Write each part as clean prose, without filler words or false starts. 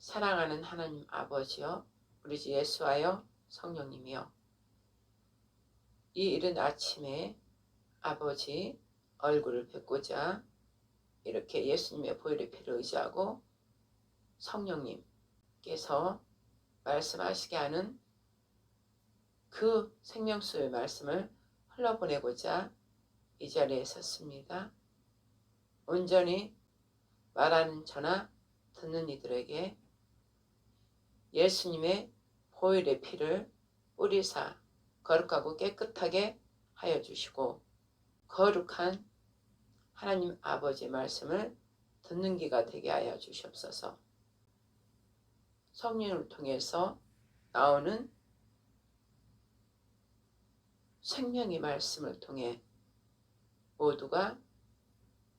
사랑하는 하나님 아버지여, 우리 주 예수하여 성령님이여, 이 이른 아침에 아버지 얼굴을 뵙고자 이렇게 예수님의 보혈의 피를 의지하고 성령님께서 말씀하시게 하는 그 생명수의 말씀을 흘러보내고자 이 자리에 섰습니다. 온전히 말하는 저나 듣는 이들에게 예수님의 보혈의 피를 뿌리사 거룩하고 깨끗하게 하여 주시고, 거룩한 하나님 아버지의 말씀을 듣는 귀가 되게 하여 주시옵소서. 성령을 통해서 나오는 생명의 말씀을 통해 모두가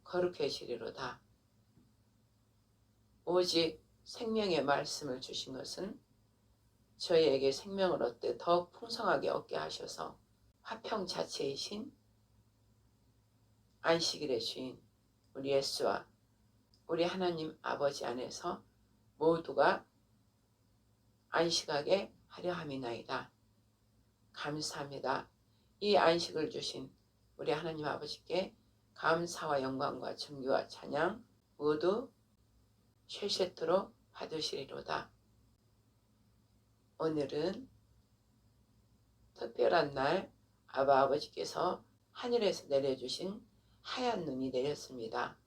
거룩해지리로다. 오직 생명의 말씀을 주신 것은 저희에게 생명을 얻되 더욱 풍성하게 얻게 하셔서 화평 자체이신 안식일의 주인 우리 예수와 우리 하나님 아버지 안에서 모두가 안식하게 하려 함이나이다. 감사합니다. 이 안식을 주신 우리 하나님 아버지께 감사와 영광과 존귀와 찬양 모두 쉐쉐트로 받으시리로다. 오늘은 특별한 날 아버지께서 하늘에서 내려주신 하얀 눈이 내렸습니다.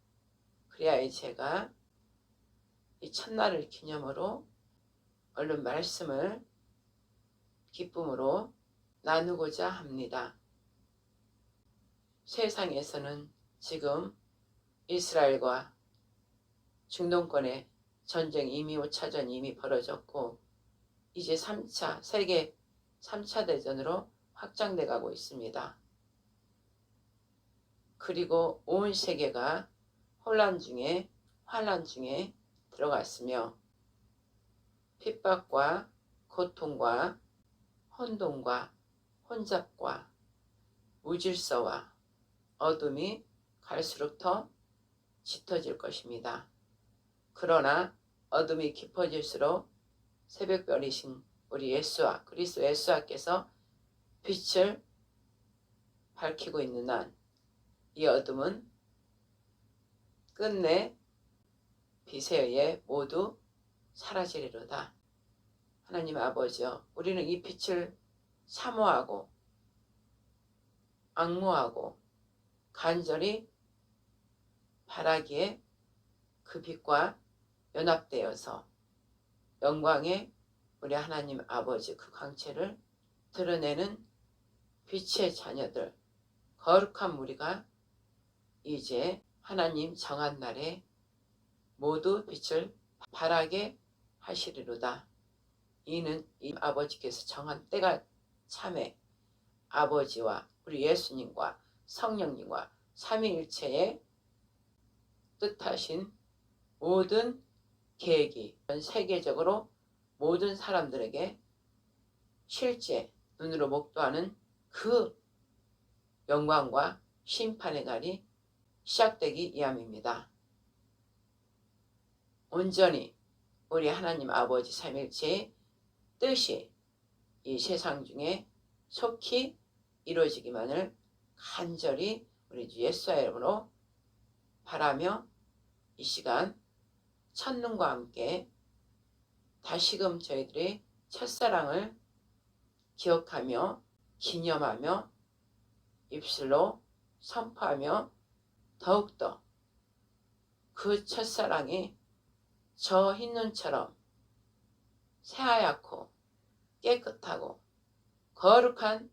그래야 제가 이 첫날을 기념으로 얼른 말씀을 기쁨으로 나누고자 합니다. 세상에서는 지금 이스라엘과 중동권의 전쟁 이미 5차전 이미 벌어졌고 이제 3차 세계 3차 대전으로 확장돼 가고 있습니다. 그리고 온 세계가 환란 중에 들어갔으며 핍박과 고통과 혼돈과 혼잡과 무질서와 어둠이 갈수록 더 짙어질 것입니다. 그러나 어둠이 깊어질수록 새벽별이신 우리 예수와 그리스도 예수와께서 빛을 밝히고 있는 한 이 어둠은 끝내 빛에 의해 모두 사라지리로다. 하나님 아버지여, 우리는 이 빛을 사모하고 앙모하고 간절히 바라기에 그 빛과 연합되어서 영광의 우리 하나님 아버지 그 광채를 드러내는 빛의 자녀들, 거룩한 무리가 이제 하나님 정한 날에 모두 빛을 발하게 하시리로다. 이는 이 아버지께서 정한 때가 참에 아버지와 우리 예수님과 성령님과 삼위일체의 뜻하신 모든 계획이 전 세계적으로 모든 사람들에게 실제 눈으로 목도하는 그 영광과 심판의 날이 시작되기 위함입니다. 온전히 우리 하나님 아버지 삼위일체의 뜻이 이 세상 중에 속히 이루어지기만을 간절히 우리 주 예수의 이름으로 바라며 이 시간 첫눈과 함께 다시금 저희들의 첫사랑을 기억하며 기념하며 입술로 선포하며 더욱더 그 첫사랑이 저 흰눈처럼 새하얗고 깨끗하고 거룩한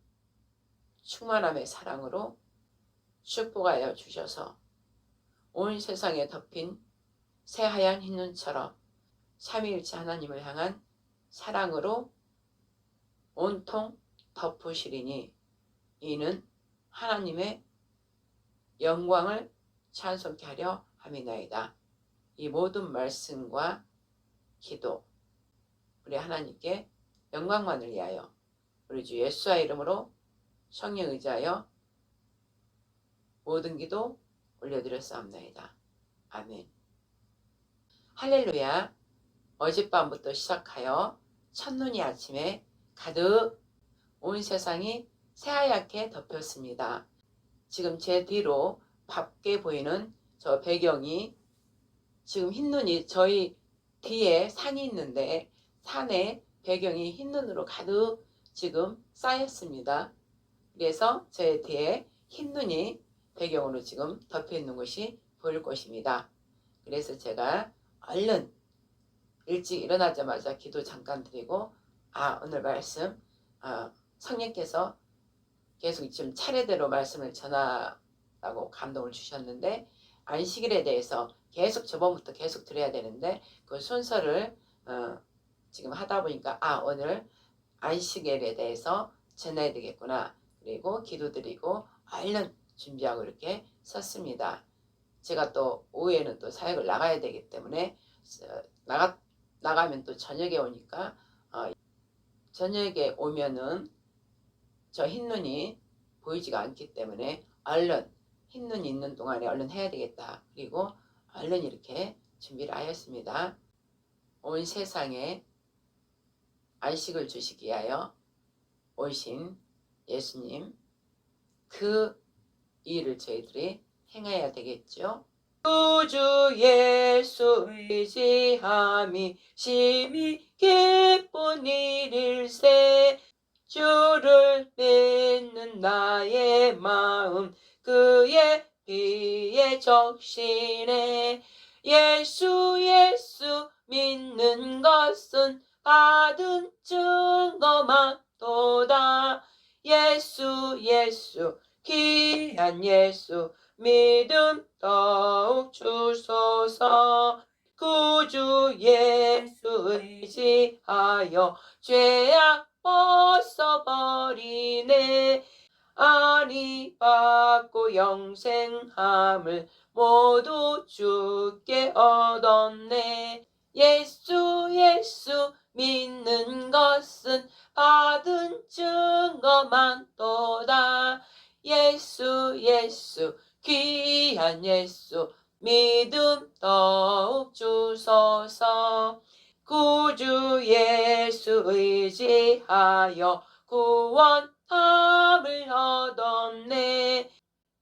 충만함의 사랑으로 축복하여 주셔서 온 세상에 덮인 새하얀 흰눈처럼 삼위일체 하나님을 향한 사랑으로 온통 덮으시리니 이는 하나님의 영광을 찬송케 하려 함이나이다. 이 모든 말씀과 기도 우리 하나님께 영광만을 위하여 우리 주 예수의 이름으로 성령 의지하여 모든 기도 올려드렸사옵나이다. 아멘. 할렐루야. 어젯밤부터 시작하여 첫눈이 아침에 가득 온 세상이 새하얗게 덮였습니다. 지금 제 뒤로 밝게 보이는 저 배경이 지금 흰눈이 저희 뒤에 산이 있는데 산에 배경이 흰눈으로 가득 지금 쌓였습니다. 그래서 제 뒤에 흰눈이 배경으로 지금 덮여 있는 것이 보일 것입니다. 그래서 제가 얼른 일찍 일어나자마자 기도 잠깐 드리고 오늘 말씀 성령께서 계속 지금 차례대로 말씀을 전하라고 감동을 주셨는데 안식일에 대해서 계속 저번부터 계속 드려야 되는데 그 순서를 지금 하다 보니까 오늘 안식일에 대해서 전해야 되겠구나. 그리고 기도드리고 얼른 준비하고 이렇게 섰습니다. 제가 또 오후에는 또 사역을 나가야 되기 때문에 나가면 또 저녁에 오니까 저녁에 오면은 저 흰눈이 보이지가 않기 때문에 얼른 흰눈이 있는 동안에 얼른 해야 되겠다. 그리고 얼른 이렇게 준비를 하였습니다. 온 세상에 안식을 주시기 위하여 오신 예수님, 그 일을 저희들이 행해야 되겠죠. 구주 예수 의지함이 심히 기쁜 일일세. 주를 믿는 나의 마음 그의 귀에 적시네. 예수 믿는 것은 받은 증거만 도다. 예수 귀한 예수 믿음 더욱 주소서. 구주 예수 의지하여 죄악 벗어버리네. 아니 받고 영생함을 모두 주께 얻었네. 예수 믿는 것은 받은 증거만 도다. 예수 귀한 예수 믿음 더욱 주소서. 구주 예수 의지하여 구원함을 얻었네.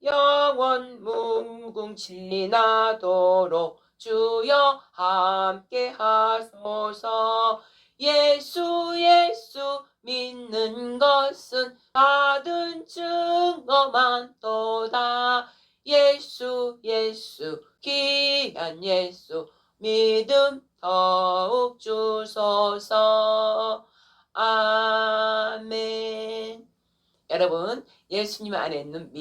영원 무궁지나도록 주여 함께 하소서. 예수 믿는 것은 받은 증거만 도다. 예수 귀한 예수 믿음 더욱 주소서. 아멘. 여러분, 예수님 안에 있는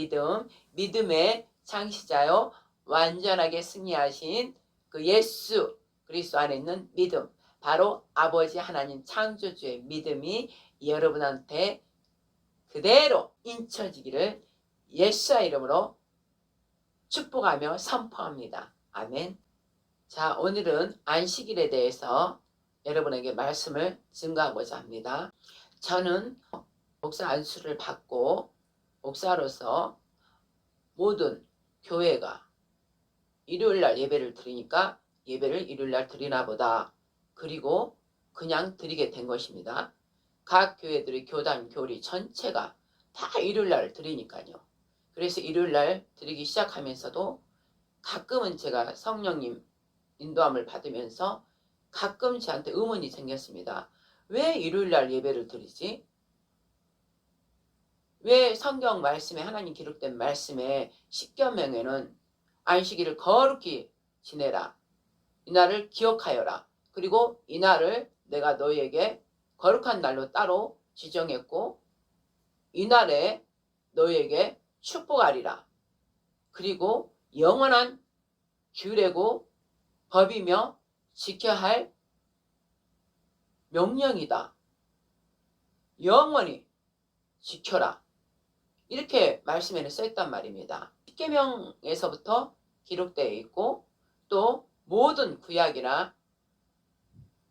믿음의 창시자요 완전하게 승리하신 그 예수 그리스도 안에 있는 믿음, 바로 아버지 하나님 창조주의 믿음이 여러분한테 그대로 인쳐지기를 예수의 이름으로 축복하며 선포합니다. 아멘. 자, 오늘은 안식일에 대해서 여러분에게 말씀을 증거하고자 합니다. 저는 목사 안수를 받고 목사로서 모든 교회가 일요일날 예배를 드리니까 예배를 일요일날 드리나 보다. 그리고 그냥 드리게 된 것입니다. 각 교회들의 교단, 교리 전체가 다 일요일날 드리니까요. 그래서 일요일날 드리기 시작하면서도 가끔은 제가 성령님 인도함을 받으면서 가끔 저한테 의문이 생겼습니다. 왜 일요일날 예배를 드리지? 왜 성경 말씀에 하나님 기록된 말씀에 십계명에는 안식일을 거룩히 지내라. 이날을 기억하여라. 그리고 이날을 내가 너희에게 거룩한 날로 따로 지정했고 이날에 너희에게 축복하리라. 그리고 영원한 규례고 법이며 지켜야 할 명령이다. 영원히 지켜라. 이렇게 말씀에는 써있단 말입니다. 십계명에서부터 기록되어 있고 또 모든 구약이나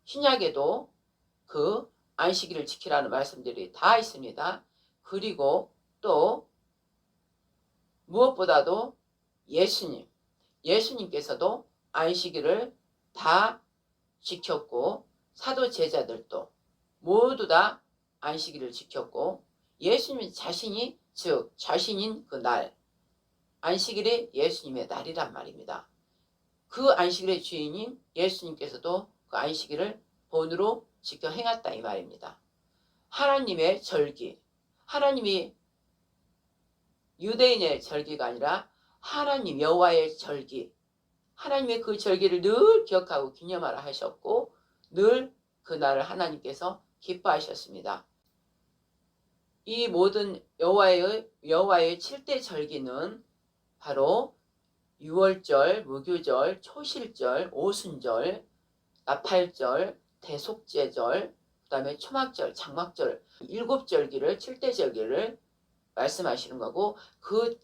신약에도 그 안식일을 지키라는 말씀들이 다 있습니다. 그리고 또 무엇보다도 예수님께서도 안식일을 다 지켰고 사도 제자들도 모두 다 안식일을 지켰고 예수님 자신이 즉 자신인 그 날 안식일이 예수님의 날이란 말입니다. 그 안식일의 주인인 예수님께서도 그 안식일을 본으로 지켜 행했다 이 말입니다. 하나님의 절기, 하나님이 유대인의 절기가 아니라 하나님 여호와의 절기, 하나님의 그 절기를 늘 기억하고 기념하라 하셨고 늘 그날을 하나님께서 기뻐하셨습니다. 이 모든 여호와의 7대 절기는 바로 유월절, 무교절, 초실절, 오순절, 나팔절, 대속제절, 그 다음에 초막절, 장막절 7절기를 7대 절기를 말씀하시는 거고 그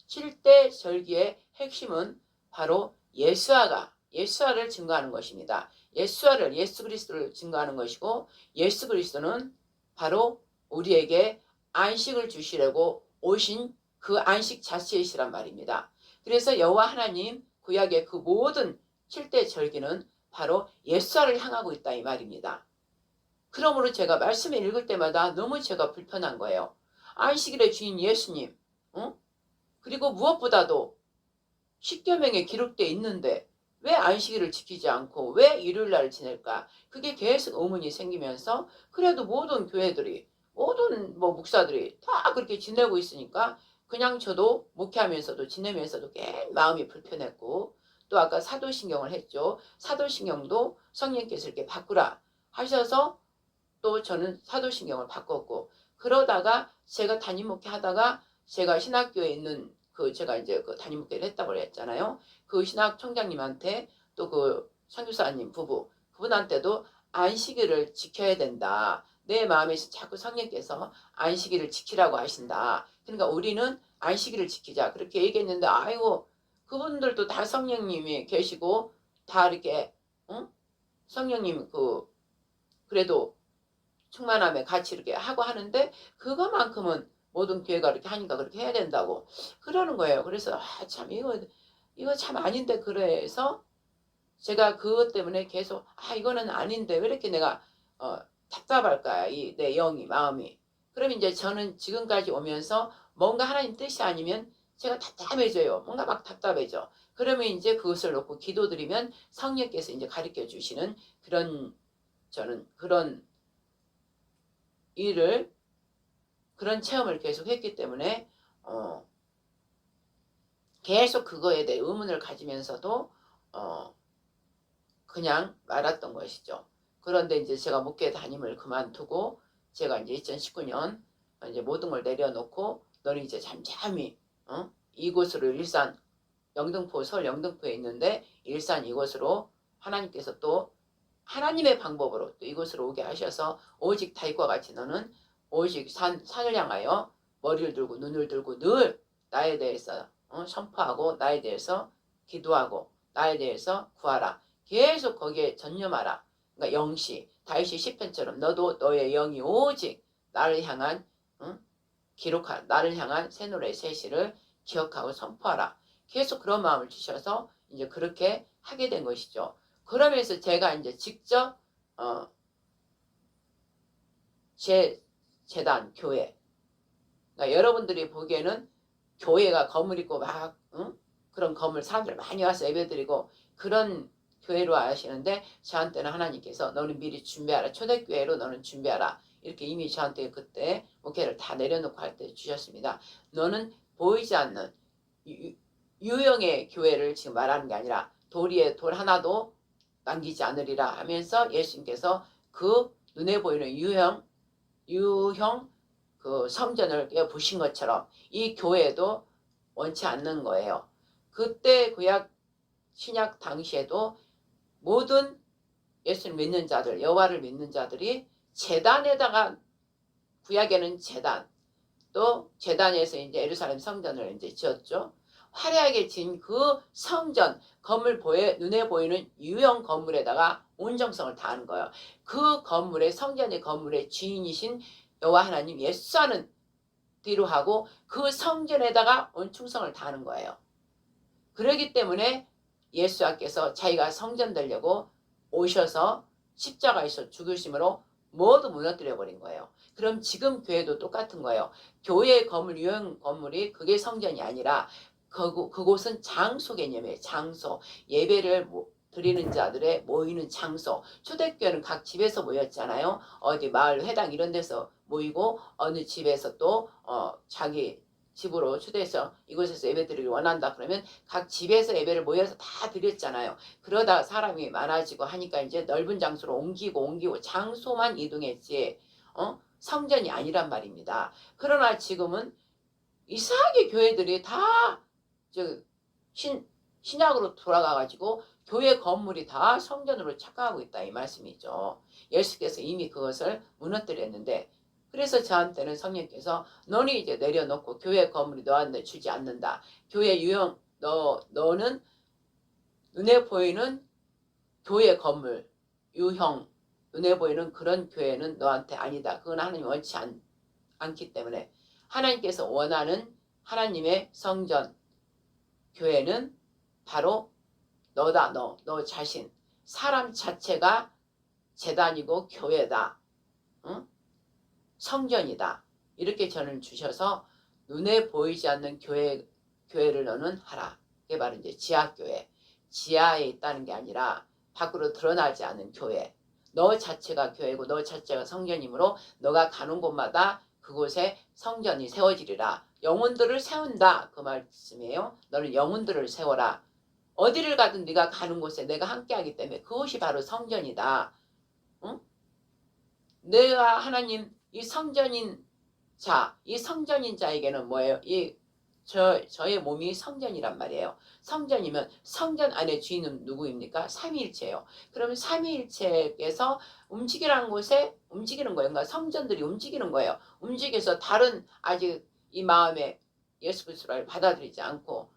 7대 절기의 핵심은 바로 예수화를 증거하는 것입니다. 예수 그리스도를 증거하는 것이고 예수 그리스도는 바로 우리에게 안식을 주시려고 오신 그 안식 자체이시란 말입니다. 그래서 여호와 하나님 구약의 그 모든 7대 절기는 바로 예수화를 향하고 있다 이 말입니다. 그러므로 제가 말씀을 읽을 때마다 너무 제가 불편한 거예요. 안식일의 주인 예수님, 그리고 무엇보다도 십계명에 기록되어 있는데 왜 안식일을 지키지 않고 왜 일요일날을 지낼까? 그게 계속 의문이 생기면서 그래도 모든 교회들이 모든 목사들이 다 그렇게 지내고 있으니까 그냥 저도 목회하면서도 지내면서도 꽤 마음이 불편했고 또 아까 사도신경을 했죠. 사도신경도 성령께서 이렇게 바꾸라 하셔서 또 저는 사도신경을 바꿨고 그러다가 제가 담임 목회하다가 제가 신학교에 있는 제가 이제 그 담임 목회를 했다고 했잖아요. 그 신학 총장님한테 또 그 선교사님 부부 그분한테도 안식일을 지켜야 된다. 내 마음에서 자꾸 성령께서 안식일을 지키라고 하신다. 그러니까 우리는 안식일을 지키자. 그렇게 얘기했는데 아이고 그분들도 다 성령님이 계시고 다 이렇게 성령님 그래도 충만함에 같이 이렇게 하고 하는데 그거만큼은 모든 교회가 이렇게 하니까 그렇게 해야 된다고 그러는 거예요. 그래서 참 이거 참 아닌데 그래서 제가 그것 때문에 계속 이거는 아닌데 왜 이렇게 내가 답답할까 내 영이 마음이. 그럼 이제 저는 지금까지 오면서 뭔가 하나님 뜻이 아니면 제가 답답해져요. 뭔가 막 답답해져. 그러면 이제 그것을 놓고 기도드리면 성령께서 이제 가르쳐 주시는 저는 그런 일을 그런 체험을 계속 했기 때문에 계속 그거에 대해 의문을 가지면서도 그냥 말았던 것이죠. 그런데 이제 제가 목회 담임을 그만두고 제가 이제 2019년 이제 모든 걸 내려놓고 너는 이제 잠잠히 이곳으로 일산 서울 영등포에 있는데 일산 이곳으로 하나님께서 또 하나님의 방법으로 또 이곳으로 오게 하셔서 오직 다윗과 같이 너는 오직 산을 향하여 머리를 들고 눈을 들고 늘 나에 대해서 선포하고 나에 대해서 기도하고 나에 대해서 구하라. 계속 거기에 전념하라. 그러니까 영시 다윗이 시편처럼 너도 너의 영이 오직 나를 향한 나를 향한 새 노래 새 시를 기억하고 선포하라. 계속 그런 마음을 주셔서 이제 그렇게 하게 된 것이죠. 그러면서 제가 이제 직접 제 재단 교회 그러니까 여러분들이 보기에는 교회가 건물 있고 막 그런 건물 사람들 많이 와서 예배드리고 그런 교회로 아시는데 저한테는 하나님께서 너는 미리 준비하라. 초대교회로 너는 준비하라. 이렇게 이미 저한테 그때 목회를 다 내려놓고 할 때 주셨습니다. 너는 보이지 않는 유형의 교회를 지금 말하는 게 아니라 돌 하나도 남기지 않으리라 하면서 예수님께서 그 눈에 보이는 유형 그 성전을 부신 것처럼 이 교회도 원치 않는 거예요. 그때 신약 당시에도 모든 예수를 믿는 자들, 여호와를 믿는 자들이 제단에다가 구약에는 제단, 또 제단에서 이제 예루살렘 성전을 이제 지었죠. 화려하게 진 그 성전 건물 눈에 보이는 유형 건물에다가 온 정성을 다하는 거예요. 그 성전의 건물의 주인이신 여호와 하나님 예수하는 뒤로 하고 그 성전에다가 온 충성을 다하는 거예요. 그러기 때문에 예수께서 자기가 성전 되려고 오셔서 십자가에서 죽으심으로 모두 무너뜨려 버린 거예요. 그럼 지금 교회도 똑같은 거예요. 교회의 건물, 유형 건물이 그게 성전이 아니라 그곳은 장소 개념이에요. 장소. 예배를 드리는 자들의 모이는 장소. 초대교회는 각 집에서 모였잖아요. 어디 마을 회당 이런 데서 모이고 어느 집에서 또 자기 집으로 초대해서 이곳에서 예배 드리길 원한다 그러면 각 집에서 예배를 모여서 다 드렸잖아요. 그러다 사람이 많아지고 하니까 이제 넓은 장소로 옮기고 장소만 이동했지 성전이 아니란 말입니다. 그러나 지금은 이상하게 교회들이 다 신약으로 돌아가가지고 교회 건물이 다 성전으로 착각하고 있다 이 말씀이죠. 예수께서 이미 그것을 무너뜨렸는데 그래서 저한테는 성령께서 너는 이제 내려놓고 교회 건물이 너한테 주지 않는다. 교회 유형 너는 눈에 보이는 교회 건물 유형 눈에 보이는 그런 교회는 너한테 아니다. 그건 하나님 원치 않기 때문에 하나님께서 원하는 하나님의 성전 교회는 바로 너다. 너 자신. 사람 자체가 제단이고 교회다. 응? 성전이다. 이렇게 저는 주셔서 눈에 보이지 않는 교회를 너는 하라. 그게 바로 이제 지하교회. 지하에 있다는 게 아니라 밖으로 드러나지 않은 교회. 너 자체가 교회고 너 자체가 성전이므로 너가 가는 곳마다 그곳에 성전이 세워지리라. 영혼들을 세운다. 그 말씀이에요. 너는 영혼들을 세워라. 어디를 가든 네가 가는 곳에 내가 함께하기 때문에 그곳이 바로 성전이다. 응? 내가 하나님 이 성전인 자에게는 뭐예요? 저의 몸이 성전이란 말이에요. 성전이면 성전 안에 주인은 누구입니까? 삼위일체예요. 그러면 삼위일체에서 움직이라는 곳에 움직이는 거예요. 그러니까 성전들이 움직이는 거예요. 움직여서 다른 아직 이 마음에 예수 그리스도를 받아들이지 않고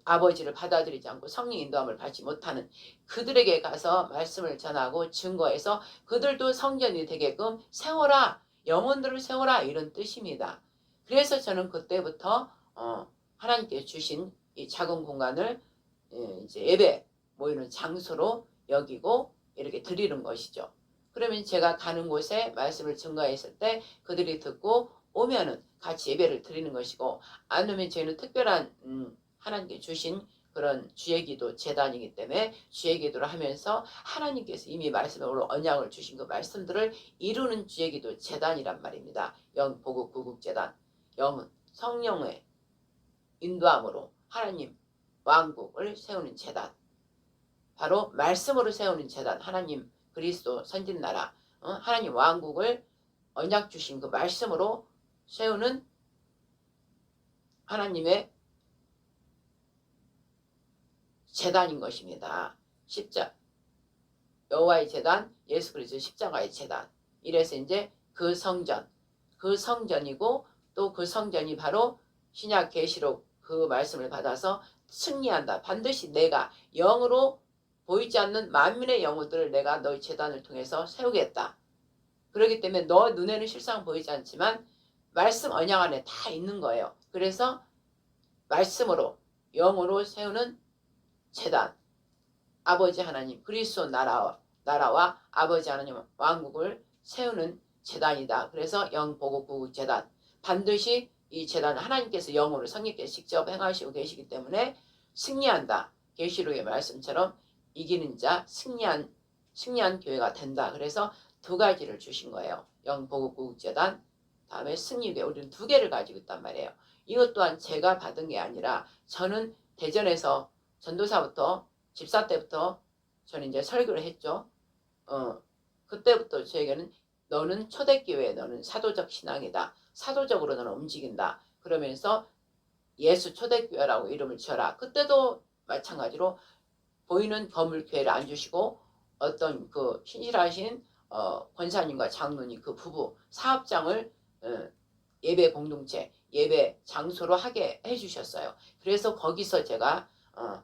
아버지를 받아들이지 않고 성령 인도함을 받지 못하는 그들에게 가서 말씀을 전하고 증거해서 그들도 성전이 되게끔 세워라. 영혼들을 세워라. 이런 뜻입니다. 그래서 저는 그때부터 하나님께 주신 이 작은 공간을 이제 예배 모이는 장소로 여기고 이렇게 드리는 것이죠. 그러면 제가 가는 곳에 말씀을 증거했을 때 그들이 듣고 오면은 같이 예배를 드리는 것이고 안 오면 저희는 특별한 하나님께 주신 그런 주의기도 재단이기 때문에 주의기도를 하면서 하나님께서 이미 말씀으로 언약을 주신 그 말씀들을 이루는 주의기도 재단이란 말입니다. 영보국 구국재단 영은 성령의 인도함으로 하나님 왕국을 세우는 재단 바로 말씀으로 세우는 재단 하나님 그리스도 선진나라 하나님 왕국을 언약 주신 그 말씀으로 세우는 하나님의 재단인 것입니다. 여호와의 재단, 예수 그리스도 십자가의 재단. 이래서 이제 그 성전이고 또 그 성전이 바로 신약 계시록 그 말씀을 받아서 승리한다. 반드시 내가 영으로 보이지 않는 만민의 영혼들을 내가 너의 재단을 통해서 세우겠다. 그렇기 때문에 너 눈에는 실상 보이지 않지만 말씀 언약 안에 다 있는 거예요. 그래서 말씀으로 영으로 세우는 재단 아버지 하나님 그리스도 나라와 아버지 하나님 왕국을 세우는 재단이다. 그래서 영보국구국 재단 반드시 이 재단은 하나님께서 영으로 성령께서 직접 행하시고 계시기 때문에 승리한다. 계시록의 말씀처럼 이기는 자 승리한 교회가 된다. 그래서 두 가지를 주신 거예요. 영보국구국 재단 다음에 승리교회 우리는 두 개를 가지고 있단 말이에요. 이것 또한 제가 받은 게 아니라 저는 대전에서 전도사부터 집사 때부터 저는 이제 설교를 했죠. 그때부터 저에게는 너는 초대교회 너는 사도적 신앙이다. 사도적으로 너는 움직인다. 그러면서 예수 초대교회라고 이름을 지어라. 그때도 마찬가지로 보이는 건물 교회를 안 주시고 어떤 그 신실하신 권사님과 장로님 그 부부 사업장을 예배 공동체 예배 장소로 하게 해주셨어요. 그래서 거기서 제가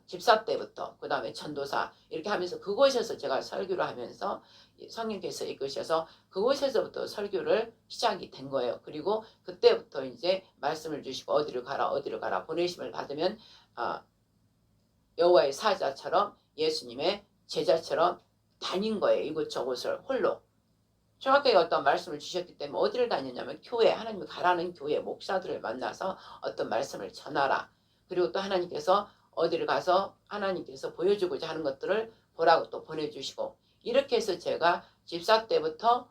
집사 때부터 그 다음에 전도사 이렇게 하면서 그곳에서 제가 설교를 하면서 성령께서 이끄셔서 그곳에서부터 설교를 시작이 된 거예요. 그리고 그때부터 이제 말씀을 주시고 어디를 가라 보내심을 받으면 여호와의 사자처럼 예수님의 제자처럼 다닌 거예요. 이곳저곳을 홀로. 정확하게 어떤 말씀을 주셨기 때문에 어디를 다녔냐면 교회, 하나님이 가라는 교회 목사들을 만나서 어떤 말씀을 전하라. 그리고 또 하나님께서 어디를 가서 하나님께서 보여주고자 하는 것들을 보라고 또 보내주시고, 이렇게 해서 제가 집사 때부터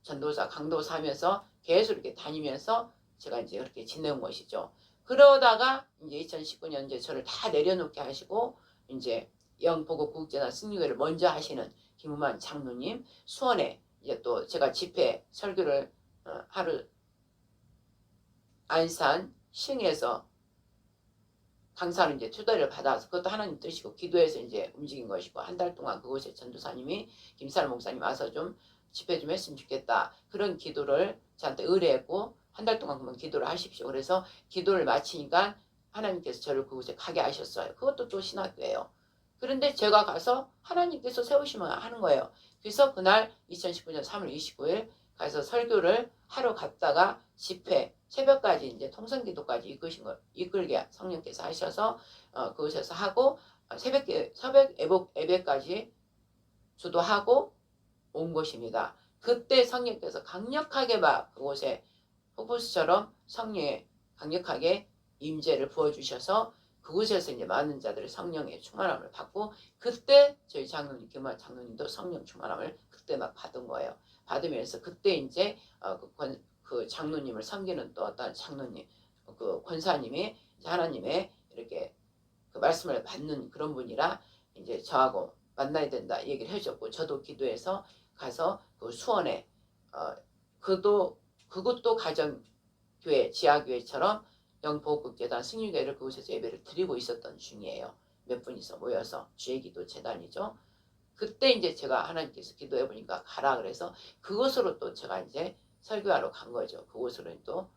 전도사, 강도사 하면서 계속 이렇게 다니면서 제가 이제 그렇게 지내온 것이죠. 그러다가 이제 2019년 이제 저를 다 내려놓게 하시고 이제 영보고 국제단 승리회를 먼저 하시는 김우만 장로님, 수원에 이제 또 제가 집회 설교를 하루 안산 시흥에서 강사를 이제 투자를 받아서, 그것도 하나님 뜻이고 기도해서 이제 움직인 것이고, 한 달 동안 그곳에 전도사님이 김사람 목사님 와서 좀 집회 좀 했으면 좋겠다, 그런 기도를 저한테 의뢰했고, 한 달 동안 그러면 기도를 하십시오. 그래서 기도를 마치니까 하나님께서 저를 그곳에 가게 하셨어요. 그것도 또 신학교예요. 그런데 제가 가서 하나님께서 세우시면 하는 거예요. 그래서 그날 2019년 3월 29일 가서 설교를 하러 갔다가 집회 새벽까지 이제 통성기도까지 이끌게 성령께서 하셔서 그곳에서 하고, 새벽 예배까지 주도하고 온 것입니다. 그때 성령께서 강력하게 막 그곳에 흑보수처럼 성령의 강력하게 임재를 부어주셔서 그곳에서 이제 많은 자들의 성령의 충만함을 받고, 그때 저희 장로님, 김한 장로님도 성령 충만함을 그때 막 받은 거예요. 받으면서 그때 이제 그 장로님을 섬기는 또 어떤 장로님, 그 권사님이 하나님의 이렇게 그 말씀을 받는 그런 분이라 이제 저하고 만나야 된다 얘기를 해줬고, 저도 기도해서 가서 그 수원에 그것도 가정교회, 지하교회처럼 영보국재단 승리교회를 그곳에서 예배를 드리고 있었던 중이에요. 몇 분이서 모여서 주의기도 재단이죠. 그때 이제 제가 하나님께서 기도해 보니까 가라 그래서 그곳으로 또 제가 이제 설교하러 간 거죠. 그곳으로 또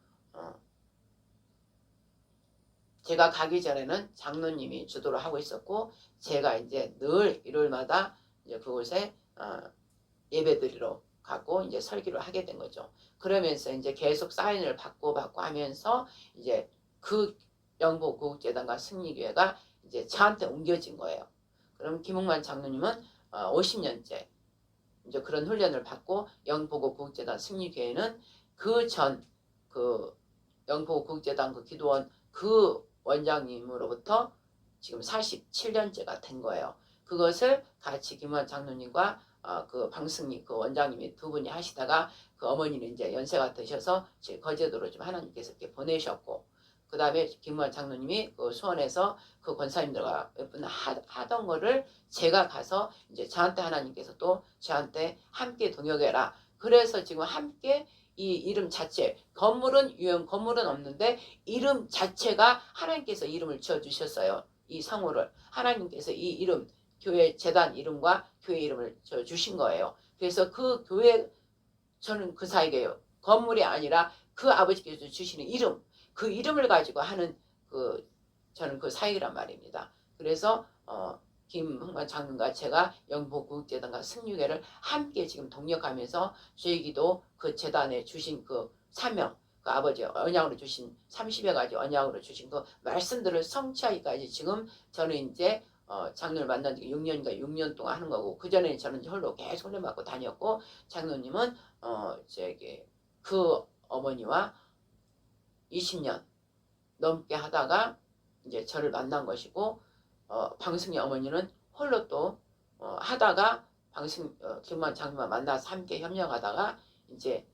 제가 가기 전에는 장로님이 주도를 하고 있었고, 제가 이제 늘 일요일마다 이제 그곳에 예배드리러 가고 이제 설교를 하게 된 거죠. 그러면서 이제 계속 사인을 받고 하면서 이제 그 영보국재단과 승리교회가 이제 저한테 옮겨진 거예요. 그럼 김홍만 장로님은 50년째 이제 그런 훈련을 받고, 영보국재단 승리교회는 그 영보국재단 그 기도원 그 원장님으로부터 지금 47년째가 된 거예요. 그것을 같이 김원 장로님과 그 방승리 그 원장님이 두 분이 하시다가, 그 어머니는 이제 연세가 드셔서 제 거제도로 좀 하나님께서 이렇게 보내셨고, 그 다음에 김원 장로님이 그 수원에서 그 권사님들과 몇 분 하던 거를 제가 가서 이제 저한테 하나님께서 또 저한테 함께 동역해라. 그래서 지금 함께 이 이름 자체, 건물은 없는데 이름 자체가 하나님께서 이름을 지어주셨어요. 이 성우를 하나님께서 이 이름, 교회 재단 이름과 교회 이름을 주신 거예요. 그래서 그 교회, 저는 그 사이에요. 건물이 아니라 그 아버지께서 주시는 이름, 그 이름을 가지고 하는 저는 그 사이란 말입니다. 그래서 김흥만 장로님과 제가 영보국재단과 승리교회를 함께 지금 동력하면서 저희기도 그 재단에 주신 그 사명, 그 아버지 언약으로 주신 30여 가지 언약으로 주신 그 말씀들을 성취하기까지 지금 저는 이제 장로를 만난 지 6년 동안 하는 거고, 그 전에 저는 홀로 계속 훈련 받고 다녔고, 장로님은 그 어머니와 20년 넘게 하다가 이제 저를 만난 것이고, 방승희 어머니는 홀로 또 하다가 김만 장로만 만나서 함께 협력하다가 이제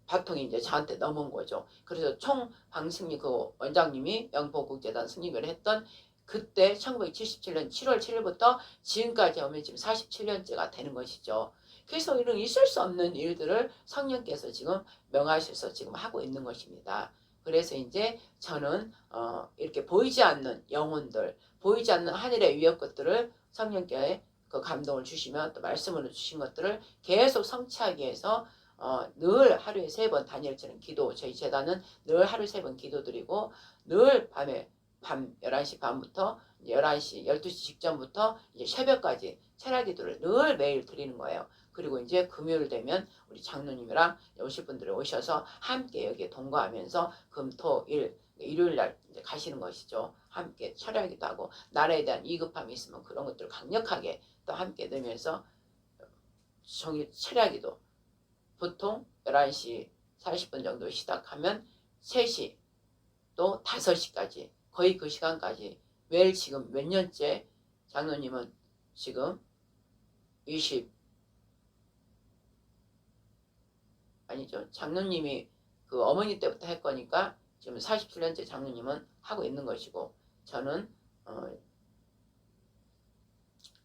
바통이 이제 저한테 넘은 거죠. 그래서 총 방승희 그 원장님이 영보국재단 승리교회를 했던 그때 1977년 7월 7일부터 지금까지 오면 지금 47년째가 되는 것이죠. 그래서 이런 있을 수 없는 일들을 성령께서 지금 명하셔서 지금 하고 있는 것입니다. 그래서 이제 저는 이렇게 보이지 않는 영혼들, 보이지 않는 하늘의 위협 것들을 성령께 그 감동을 주시면 또 말씀으로 주신 것들을 계속 성취하기 위해서 늘 하루에 3번 다니엘처럼 기도, 저희 재단은 늘 하루에 3번 기도드리고, 늘 밤 11시 반부터 11시, 12시 직전부터 이제 새벽까지 철야기도를 늘 매일 드리는 거예요. 그리고 이제 금요일 되면 우리 장로님이랑 오실 분들이 오셔서 함께 여기에 동거하면서 금토일 일요일 날 이제 가시는 것이죠. 함께 철야기도 하고, 나라에 대한 위급함이 있으면 그런 것들을 강력하게 또 함께 넣으면서 정이 철야기도 보통 11시 40분 정도 시작하면 3시 또 5시까지 거의 그 시간까지 매일 지금 몇 년째 장로님은 지금 20 장로님이 그 어머니 때부터 할 거니까 지금 47년째 장로님은 하고 있는 것이고 저는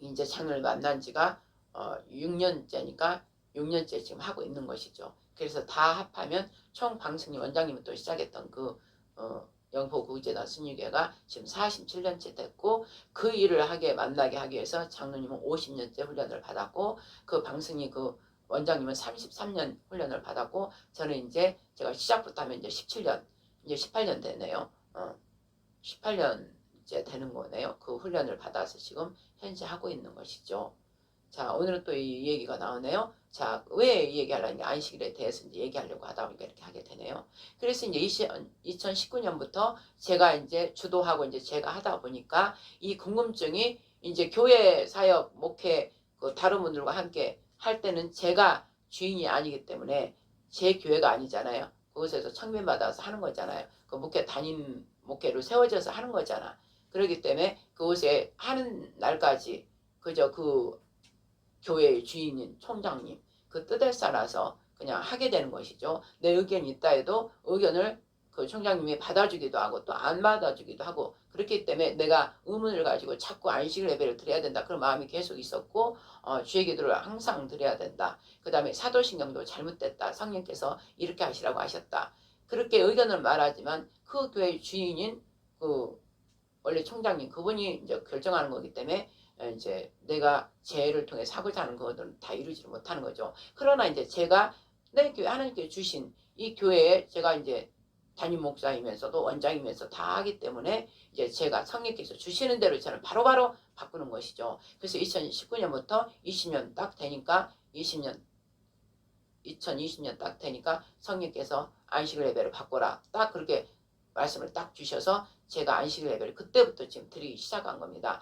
이제 장로를 만난 지가 6년째니까 6년째 지금 하고 있는 것이죠. 그래서 다 합하면 총 방승리 원장님은 또 시작했던 그 영포 구제단 순위계가 지금 47년째 됐고 그 일을 만나게 하기 위해서 장로님은 50년째 훈련을 받았고 그 방승리 그 원장님은 33년 훈련을 받았고 저는 이제 제가 시작부터 하면 이제 17년 이제 18년 되네요. 18년째 되는 거네요. 그 훈련을 받아서 지금 현재 하고 있는 것이죠. 자, 오늘은 또 이 얘기가 나오네요. 자, 왜 이 얘기하려니까 안식일에 대해서 이제 얘기하려고 하다 보니까 이렇게 하게 되네요. 그래서 이제 2019년부터 제가 이제 주도하고 이제 제가 하다 보니까 이 궁금증이 이제 교회 사역, 목회, 그 다른 분들과 함께 할 때는 제가 주인이 아니기 때문에 제 교회가 아니잖아요. 그곳에서 청민받아서 하는 거잖아요. 그 목회 담임 목회로 세워져서 하는 거잖아. 그렇기 때문에 그곳에 하는 날까지 그저 그 교회의 주인인 총장님 그 뜻에 따라서 그냥 하게 되는 것이죠. 내 의견이 있다 해도 의견을 그 총장님이 받아주기도 하고 또 안 받아주기도 하고 그렇기 때문에 내가 의문을 가지고 자꾸 안식 예배를 드려야 된다 그런 마음이 계속 있었고 주의 기도를 항상 드려야 된다. 그 다음에 사도신경도 잘못됐다. 성령께서 이렇게 하시라고 하셨다. 그렇게 의견을 말하지만 그 교회의 주인인 그 원래 총장님 그분이 이제 결정하는 거기 때문에 이제 내가 죄를 통해 하고자 하는 것들은 다 이루지를 못하는 거죠. 그러나 이제 제가 내 교회 하나님께 주신 이 교회에 제가 이제 담임 목사이면서도 원장이면서 다 하기 때문에 이제 제가 성령께서 주시는 대로 저는 바로바로 바꾸는 것이죠. 그래서 2019년부터 20년 딱 되니까 2020년 딱 되니까 성령께서 안식일 예배를 바꿔라. 딱 그렇게 말씀을 딱 주셔서 제가 안식일 예배를 그때부터 지금 드리기 시작한 겁니다.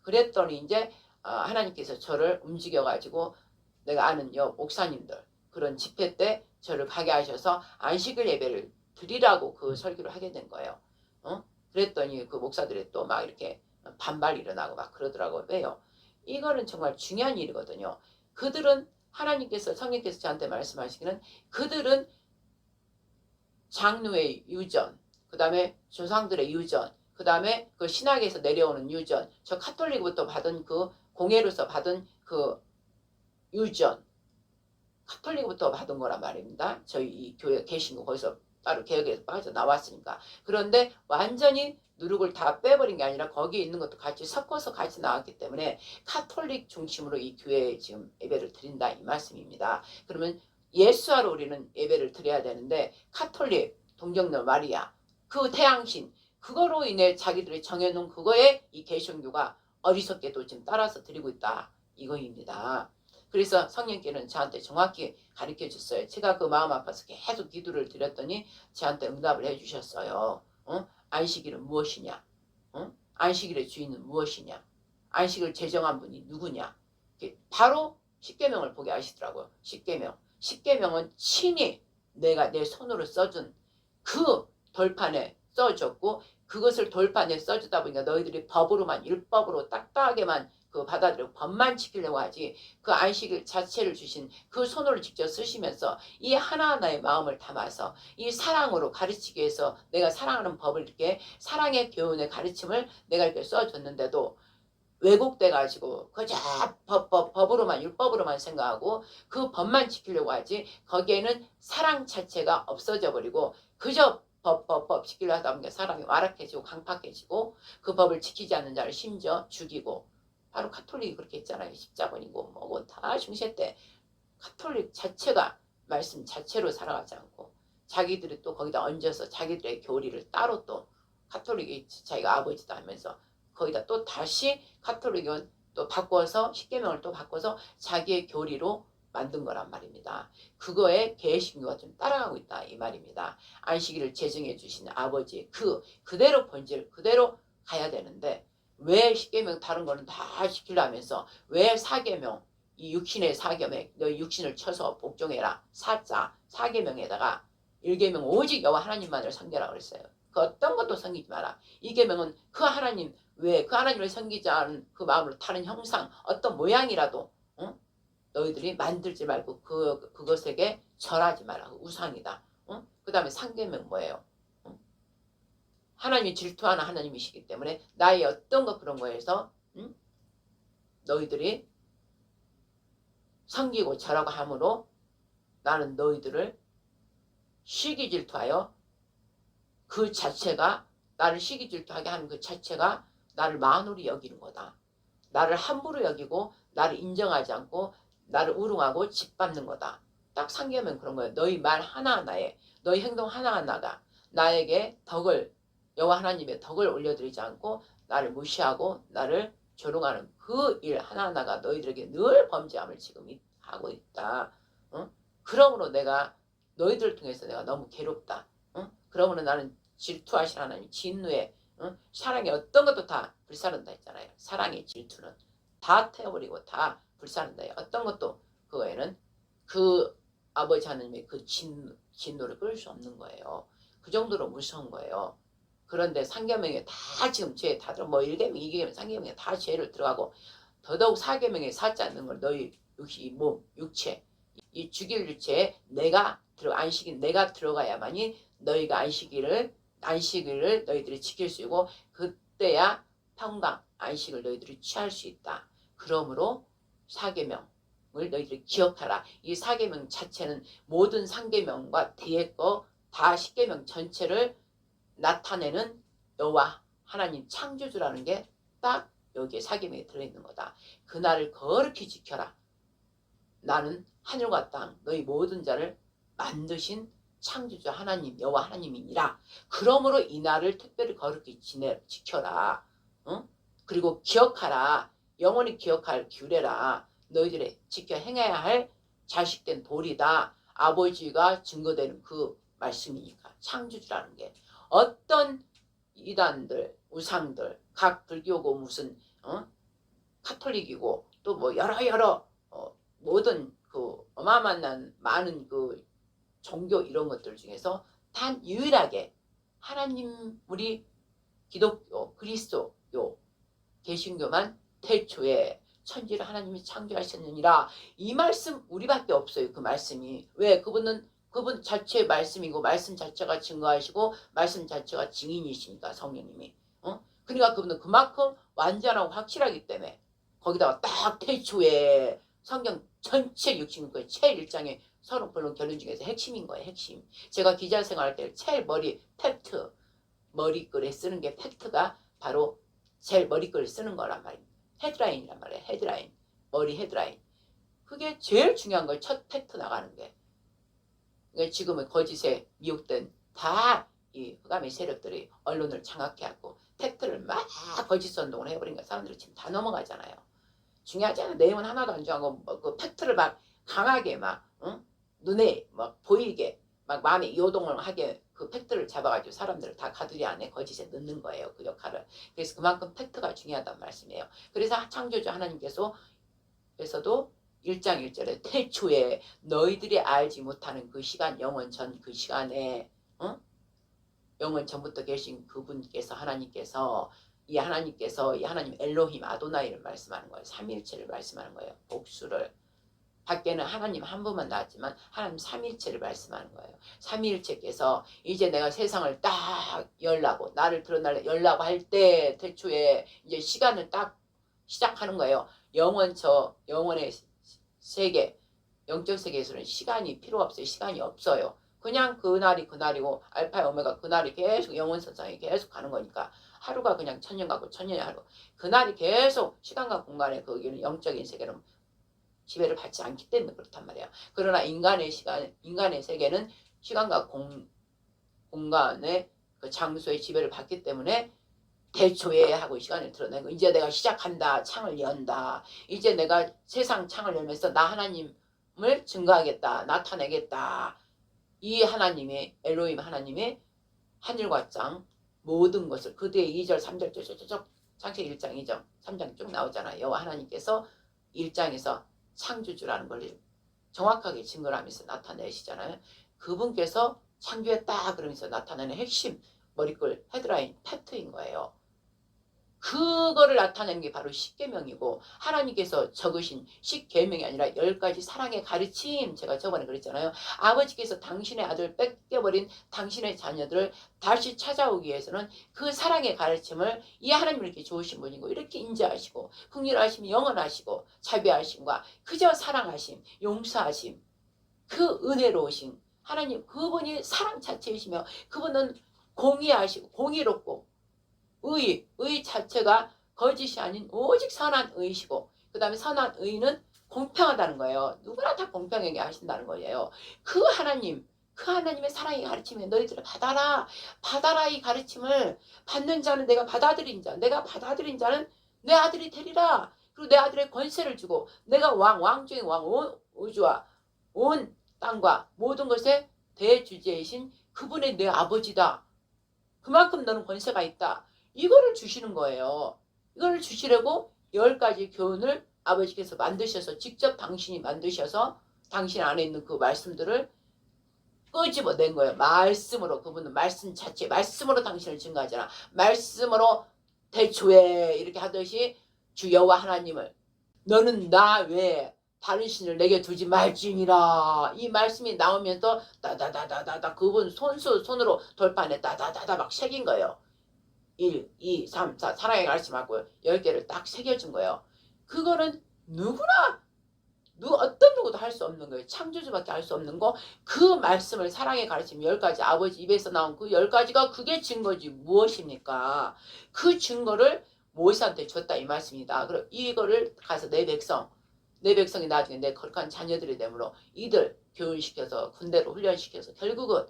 그랬더니 이제 하나님께서 저를 움직여가지고 내가 아는 목사님들 그런 집회 때 저를 가게 하셔서 안식일 예배를 드리라고 그 설교를 하게 된 거예요. 그랬더니 그 목사들이 또 막 이렇게 반발 일어나고 막 그러더라고요. 왜요? 이거는 정말 중요한 일이거든요. 그들은 하나님께서 성령께서 저한테 말씀하시기는 그들은 장로의 유전 그 다음에 조상들의 유전 그 다음에 그 신학에서 내려오는 유전 저 카톨릭부터 받은 그 공예로서 받은 그 유전 카톨릭부터 받은 거란 말입니다. 저희 이 교회 계신 거 거기서 따로 개혁에서 빠져나왔으니까. 그런데 완전히 누룩을 다 빼버린 게 아니라 거기에 있는 것도 같이 섞어서 같이 나왔기 때문에 카톨릭 중심으로 이 교회에 지금 예배를 드린다 이 말씀입니다. 그러면 예수하러 우리는 예배를 드려야 되는데 카톨릭, 동정녀 마리아, 그 태양신 그거로 인해 자기들이 정해놓은 그거에 이 개신교가 어리석게도 지금 따라서 드리고 있다 이거입니다. 그래서 성령께는 저한테 정확히 가르쳐 줬어요. 제가 그 마음 아파서 계속 기도를 드렸더니 저한테 응답을 해주셨어요. 안식일은 무엇이냐? 안식일의 주인은 무엇이냐? 안식을 제정한 분이 누구냐? 바로 십계명을 보게 하시더라고요. 십계명은 친히 내가 내 손으로 써준 그 돌판에 써줬고 그것을 돌판에 써주다 보니까 너희들이 법으로만 율법으로 딱딱하게만 그 받아들이고 법만 지키려고 하지 그 안식일 자체를 주신 그 손으로 직접 쓰시면서 이 하나하나의 마음을 담아서 이 사랑으로 가르치기 위해서 내가 사랑하는 법을 이렇게 사랑의 교훈의 가르침을 내가 이렇게 써줬는데도 왜곡돼 가지고 그저 법으로만 율법으로만 생각하고 그 법만 지키려고 하지 거기에는 사랑 자체가 없어져 버리고 그저 법 지키려 하다 보니까 사람이 완악해지고 강팍해지고 그 법을 지키지 않는 자를 심지어 죽이고 바로 카톨릭이 그렇게 했잖아요. 십자군이고 뭐고 다 중세 때 카톨릭 자체가 말씀 자체로 살아가지 않고 자기들이 또 거기다 얹어서 자기들의 교리를 따로 또 카톨릭이 자기가 아버지다 하면서 거기다 또 다시 카톨릭은 또 바꿔서 십계명을 또 바꿔서 자기의 교리로 만든 거란 말입니다. 그거에 개신교가 좀 따라가고 있다 이 말입니다. 안식일을 제정해 주신 아버지 그대로 본질 그대로 가야 되는데 왜 십계명 다른 거는 다 지키려면서 왜 사계명 이 육신의 사계명 너희 육신을 쳐서 복종해라. 사자 사계명에다가 1계명 오직 여호와 하나님만을 섬겨라 그랬어요. 그 어떤 것도 섬기지 마라. 2계명은 그 하나님 왜 그 하나님을 섬기지 않은 그 마음으로 다른 형상 어떤 모양이라도 너희들이 만들지 말고 그것에게 절하지 마라. 우상이다. 그 다음에 3계명 뭐예요? 하나님이 질투하는 하나님이시기 때문에 나의 어떤 것 그런 거에서 너희들이 섬기고 절하고 함으로 나는 너희들을 시기 질투하여 그 자체가 나를 시기 질투하게 하는 그 자체가 나를 만홀히 여기는 거다. 나를 함부로 여기고 나를 인정하지 않고 나를 우롱하고 짓밟는 거다. 딱 3계명 그런 거예요. 너희 말 하나하나에 너희 행동 하나하나가 나에게 덕을 여호와 하나님의 덕을 올려드리지 않고 나를 무시하고 나를 조롱하는 그 일 하나하나가 너희들에게 늘 범죄함을 지금 하고 있다. 그러므로 내가 너희들을 통해서 내가 너무 괴롭다. 그러므로 나는 질투하신 하나님 진노에 사랑의 어떤 것도 다 불사른다 했잖아요. 사랑의 질투는 다 태워버리고 다 불사른다. 어떤 것도 그거에는 그 아버지 하나님의 그 진노를 끌 수 없는 거예요. 그 정도로 무서운 거예요. 그런데 3계명에 다 지금 죄 다들 뭐 1계명, 2계명, 3계명에 다 죄를 들어가고 더더욱 4계명에 사지 않는 걸 너희 몸, 육체 이 죽일 육체에 안식이 내가 들어가야만이 너희가 안식일을 너희들이 지킬 수 있고 그때야 평강 안식을 너희들이 취할 수 있다. 그러므로 4계명을 너희들이 기억하라. 이 4계명 자체는 모든 3계명과 뒤에 거 다 10계명 전체를 나타내는 여호와 하나님 창조주라는 게 딱 여기에 4계명에 들어있는 거다. 그날을 거룩히 지켜라. 나는 하늘과 땅 너희 모든 자를 만드신 창조주 하나님 여호와 하나님이니라. 그러므로 이 날을 특별히 거룩히 지켜라. 그리고 기억하라. 영원히 기억할 규례라. 너희들의 지켜 행해야 할 자식된 도리다. 아버지가 증거되는 그 말씀이니까 창조주라는 게 어떤 이단들 우상들 각 불교고 무슨 카톨릭이고 또 뭐 여러 모든 그 어마어마한 많은 그 종교 이런 것들 중에서 단 유일하게 하나님 우리 기독교 그리스도교 개신교만 태초에 천지를 하나님이 창조하셨느니라. 이 말씀 우리밖에 없어요. 그 말씀이. 왜? 그분 자체의 말씀이고 말씀 자체가 증거하시고 말씀 자체가 증인이시니까 성령님이. 그러니까 그분은 그만큼 완전하고 확실하기 때문에 거기다가 딱 태초에 성경 전체 66권의 제일 1장의 서론 결론 중에서 핵심인 거예요. 핵심. 제가 기자 생활할 때 제일 팩트 머리글에 쓰는 게 팩트가 바로 제일 머리글에 쓰는 거란 말입니다. 헤드라인이란 말이에요. 헤드라인. 머리 헤드라인. 그게 제일 중요한 거예요. 첫 팩트 나가는 게. 그러니까 지금은 거짓에 미혹된 다 이 흑암의 세력들이 언론을 장악해갖고 팩트를 막 거짓 선동을 해버리니까 사람들이 지금 다 넘어가잖아요. 중요하지 않아요. 내용은 하나도 안 중요하고 그 팩트를 막 강하게 막 눈에 막 보이게 막 마음에 요동을 하게 그 팩트를 잡아가지고 사람들을 다 가두리 안에 거짓에 넣는 거예요. 그 역할을. 그래서 그만큼 팩트가 중요하다는 말씀이에요. 그래서 창조주 하나님께서도 1장 1절에 태초에 너희들이 알지 못하는 그 시간 영원 전 그 시간에 영원 전부터 계신 그분께서 하나님께서 이 하나님 엘로힘 아도나이를 말씀하는 거예요. 삼위일체를 말씀하는 거예요. 복수를. 밖에는 하나님 한 분만 나왔지만 하나님 삼위일체를 말씀하는 거예요. 삼위일체께서 이제 내가 세상을 딱 나를 열라고 할 때 태초에 이제 시간을 딱 시작하는 거예요. 영원의 세계, 영적 세계에서는 시간이 필요 없어요. 시간이 없어요. 그냥 그날이 그날이고 알파 오메가 그날이 계속 영원선상에 계속 가는 거니까 하루가 그냥 천년 가고 천년이 하루. 그날이 계속 시간과 공간에 거기는 영적인 세계는 지배를 받지 않기 때문에 그렇단 말이에요. 그러나 인간의 세계는 시간과 공간의 그 장소의 지배를 받기 때문에 대초에 하고 시간을 드러내고 이제 내가 시작한다. 창을 연다. 이제 내가 세상 창을 열면서 나 하나님을 증거하겠다. 나타내겠다. 이 하나님의 엘로힘 하나님의 하늘과 땅 모든 것을 그 뒤에 2절 3절 쭉 창세기 1장 2장 3장 쭉 나오잖아요. 여호와 하나님께서 1장에서 창조주라는 걸 정확하게 증거를 하면서 나타내시잖아요. 그분께서 창조했다 그러면서 나타내는 핵심 머리글 헤드라인 팩트인 거예요. 그거를 나타내는 게 바로 십계명이고 하나님께서 적으신 십계명이 아니라 10가지 사랑의 가르침. 제가 저번에 그랬잖아요. 아버지께서 당신의 아들을 뺏겨버린 당신의 자녀들을 다시 찾아오기 위해서는 그 사랑의 가르침을 이 하나님은 이렇게 좋으신 분이고 이렇게 인자하시고 긍휼하심 영원하시고 자비하심과 그저 사랑하심 용서하심 그 은혜로우신 하나님 그분이 사랑 자체이시며 그분은 공의하시고 공의롭고 의 자체가 거짓이 아닌 오직 선한 의이시고 그 다음에 선한 의는 공평하다는 거예요. 누구나 다 공평하게 하신다는 거예요. 그 하나님의 사랑의 가르침에 너희들을 받아라. 받아라 이 가르침을 받는 자는 내가 받아들인 자 내가 받아들인 자는 내 아들이 되리라. 그리고 내 아들의 권세를 주고 내가 왕 중의 왕 온 우주와 온 땅과 모든 것의 대주제이신 그분의 내 아버지다. 그만큼 너는 권세가 있다. 이거를 주시는 거예요. 이걸 주시려고 10가지 교훈을 아버지께서 만드셔서 직접 당신이 만드셔서 당신 안에 있는 그 말씀들을 끄집어낸 거예요. 말씀으로 그분은 말씀 자체 말씀으로 당신을 증거하잖아. 말씀으로 대초에 이렇게 하듯이 주 여호와 하나님을 너는 나 외에 다른 신을 내게 두지 말지니라. 이 말씀이 나오면서 다다다다다다 그분 손으로 돌판에 다다다다 막 새긴 거예요. 1, 2, 3, 4 사랑의 가르침하고 10개를 딱 새겨준 거예요. 그거는 누구나 어떤 누구도 할 수 없는 거예요. 창조주밖에 할 수 없는 거. 그 말씀을 사랑의 가르침 10가지 아버지 입에서 나온 그 10가지가 그게 증거지 무엇입니까? 그 증거를 모세한테 줬다 이 말씀이다. 그리고 이거를 가서 내 백성이 나중에 내 거룩한 자녀들이 되므로 이들 교훈시켜서 군대로 훈련시켜서 결국은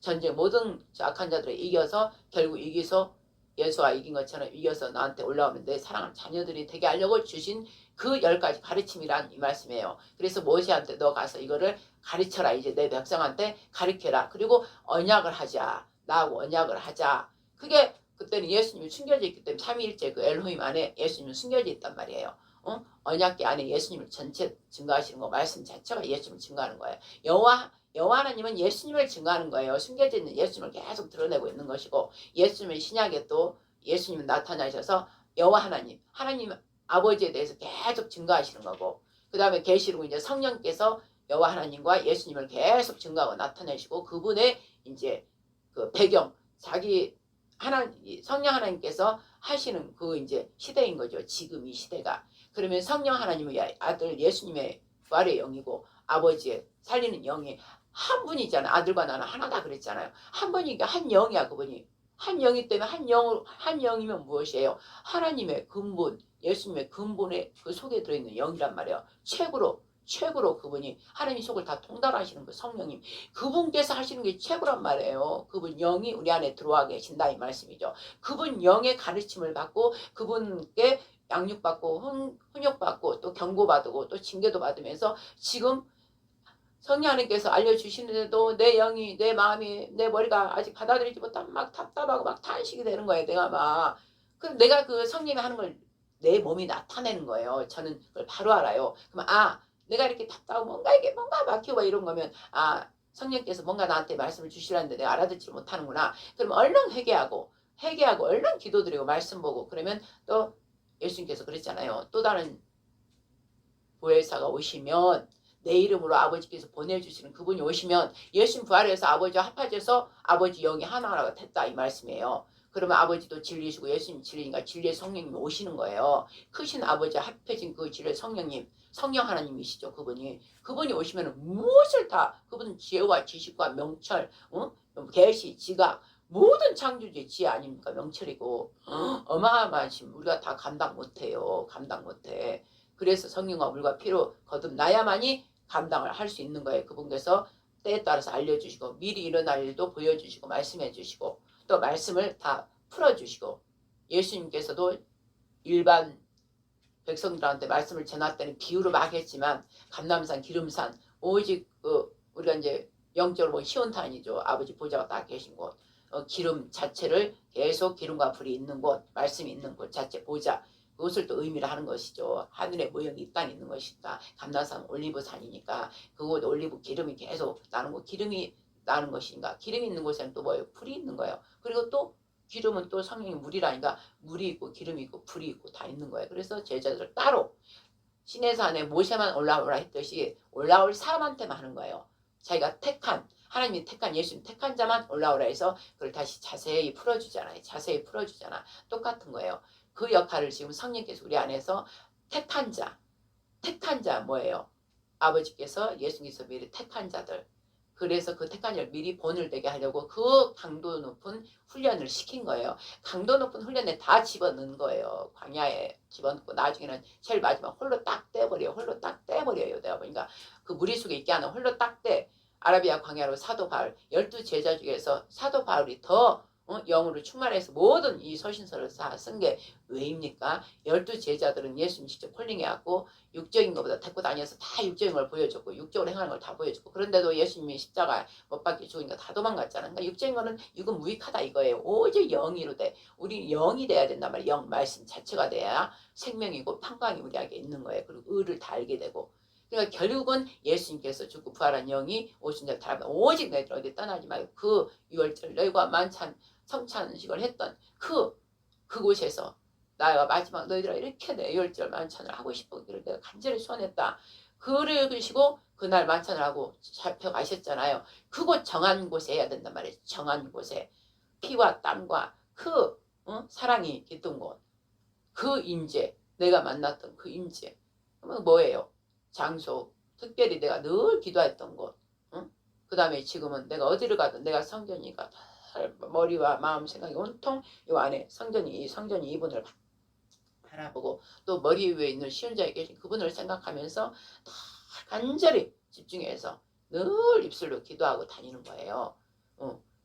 전쟁 모든 악한 자들을 이겨서 결국 이기서 예수와 이긴 것처럼 이겨서 나한테 올라오면 내 사랑하는 자녀들이 되게 하려고 주신 그 10가지 가르침이란 이 말씀이에요. 그래서 모세한테 너 가서 이거를 가르쳐라. 이제 내 백성한테 가르쳐라. 그리고 언약을 하자. 나하고 언약을 하자. 그게 그때는 예수님이 숨겨져 있기 때문에 삼위일체 그 엘로힘 안에 예수님이 숨겨져 있단 말이에요. 언약계 안에 예수님을 전체 증거하시는 거 말씀 자체가 예수님을 증거하는 거예요. 여호와 하나님은 예수님을 증거하는 거예요. 숨겨져 있는 예수님을 계속 드러내고 있는 것이고 예수님의 신약에 또 예수님은 나타나셔서 여호와 하나님 아버지에 대해서 계속 증거하시는 거고 그 다음에 계시록 이제 성령께서 여호와 하나님과 예수님을 계속 증거하고 나타내시고 그분의 이제 그 배경 자기 성령 하나님께서 하시는 그 이제 시대인 거죠. 지금 이 시대가. 그러면 성령 하나님의 아들 예수님의 부활의 영이고 아버지의 살리는 영이 한 분이잖아요. 아들과 나는 하나다 그랬잖아요. 한 분이니까 한 영이야 그분이. 한 영이 때문에 한 영이면 무엇이에요? 하나님의 근본, 예수님의 근본의 그 속에 들어있는 영이란 말이에요. 최고로 그분이 하나님 속을 다 통달하시는 그 성령님 그분께서 하시는 게 최고란 말이에요. 그분 영이 우리 안에 들어와 계신다 이 말씀이죠. 그분 영의 가르침을 받고 그분께 양육받고 훈육받고 또 경고받고 또 징계도 받으면서 지금 성령 하나님께서 알려주시는데도 내 영이 내 마음이 내 머리가 아직 받아들이지 못하면 막 답답하고 막 탄식이 되는 거예요. 내가 그 성령이 하는 걸 내 몸이 나타내는 거예요. 저는 그걸 바로 알아요. 그럼 내가 이렇게 답답하고 뭔가 막히고 이런 거면 성령께서 뭔가 나한테 말씀을 주시라는데 내가 알아듣지 못하는구나. 그럼 얼른 회개하고 얼른 기도드리고 말씀 보고 그러면 또 예수님께서 그랬잖아요. 또 다른 보혜사가 오시면 내 이름으로 아버지께서 보내주시는 그분이 오시면 예수님 부활해서 아버지와 합하셔서 아버지 영이 하나가 됐다 이 말씀이에요. 그러면 아버지도 진리시고 예수님 진리니까 진리의 성령님이 오시는 거예요. 크신 아버지와 합해진 그 진리의 성령님 성령 하나님이시죠. 그분이 오시면 무엇을 다 그분은 지혜와 지식과 명철 계시 지각 모든 창조주의 지혜 아닙니까? 명철이고 어마어마하신 우리가 다 감당 못해요. 감당 못해. 그래서 성령과 물과 피로 거듭나야만이 감당을 할 수 있는 거예요. 그분께서 때에 따라서 알려주시고 미리 일어날 일도 보여주시고 말씀해 주시고 또 말씀을 다 풀어주시고 예수님께서도 일반 백성들한테 말씀을 전할 때는 비유로 막 했지만 감람산 기름산 오직 우리가 이제 영적으로 시온탄이죠. 아버지 보좌가 딱 계신 곳 기름 자체를 계속 기름과 불이 있는 곳 말씀이 있는 곳 자체 보좌 그것을 또 의미를 하는 것이죠. 하늘에 모형이 이 땅에 있는 것이다. 감람산 올리브산이니까 그곳 올리브 기름이 계속 나는 거 기름이 나는 것인가. 기름이 있는 곳에는 또 뭐예요? 불이 있는 거예요. 그리고 또 기름은 또 성령이 물이라니까 물이 있고 기름이 있고 불이 있고 다 있는 거예요. 그래서 제자들을 따로 시내산에 모세만 올라오라 했듯이 올라올 사람한테만 하는 거예요. 자기가 택한 하나님이 택한 예수님 택한 자만 올라오라 해서 그걸 다시 자세히 풀어주잖아요. 자세히 풀어주잖아. 똑같은 거예요. 그 역할을 지금 성령께서 우리 안에서 택한 자 뭐예요? 아버지께서 예수님께서 미리 택한 자들. 그래서 그 택한 자를 미리 본을 되게 하려고 그 강도 높은 훈련을 시킨 거예요. 강도 높은 훈련에 다 집어넣은 거예요. 광야에 집어넣고 나중에는 제일 마지막 홀로 딱 떼버려요. 홀로 딱 떼버려요. 내가 보니까 그 무리수에 있게 하는 홀로 딱 떼. 아라비아 광야로 사도 바울 12제자 중에서 사도 바울이 더 영으로 충만해서 모든 이 서신서를 다 쓴 게 왜입니까? 12제자들은 예수님 직접 콜링해갖고 육적인 것보다 데리고 다녀서 다 육적인 걸 보여줬고 육적으로 행하는 걸 다 보여줬고 그런데도 예수님이 십자가 못 박혀 죽으니까 다 도망갔잖아. 그러니까 육적인 거는 육은 무익하다 이거예요. 오직 영이로 돼. 우리 영이 돼야 된단 말이에요. 영 말씀 자체가 돼야 생명이고 평강이 우리에게 있는 거예요. 그리고 의를 다 알게 되고 그러니까 결국은 예수님께서 죽고 부활한 영이 오신 자 다 오직 너희들 어디 떠나지 말고 그 유월절 너희가 만찬 성찬식을 했던 그곳에서 나가 마지막 너희들아 이렇게 내 유월절 만찬을 하고 싶어 그걸 내가 간절히 소원했다. 그러시고 그날 만찬을 하고 잡혀가셨잖아요. 그곳 정한 곳에 해야 된단 말이에요. 정한 곳에 피와 땀과 사랑이 깃든 곳, 그 임재, 내가 만났던 그 임재. 그러면 뭐예요? 장소, 특별히 내가 늘 기도했던 곳. 그 다음에 지금은 내가 어디를 가든 내가 성전이니까 머리와 마음 생각이 온통 이 안에 성전이 이분을 바라보고 또 머리 위에 있는 시온자에 계신 그분을 생각하면서 다 간절히 집중해서 늘 입술로 기도하고 다니는 거예요.